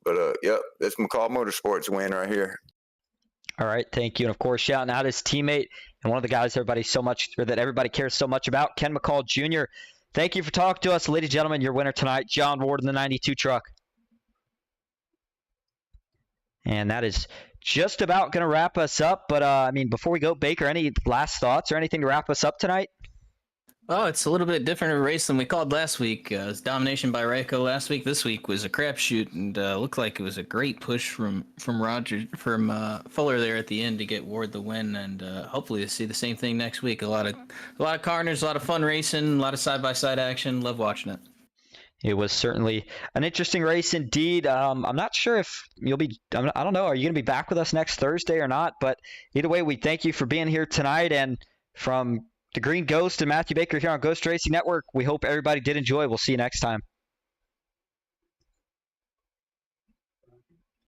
E: But, yep, this McCall Motorsports win right here.
A: All right, thank you. And, of course, shouting out his teammate and one of the guys that everybody cares so much about, Ken McCall Jr. Thank you for talking to us. Ladies and gentlemen, your winner tonight, John Ward in the 92 truck. And that is just about going to wrap us up. But, before we go, Baker, any last thoughts or anything to wrap us up tonight?
B: Oh, it's a little bit different of a race than we called last week. It was domination by Raiko last week. This week was a crapshoot, and looked like it was a great push from Fuller there at the end to get Ward the win, and hopefully to see the same thing next week. A lot of corners, a lot of fun racing, a lot of side by side action. Love watching it.
A: It was certainly an interesting race indeed. I'm not sure if you'll be, I don't know, are you going to be back with us next Thursday or not? But either way, we thank you for being here tonight. And from the Green Ghost and Matthew Baker here on Ghost Racing Network, we hope everybody did enjoy. We'll see you next time.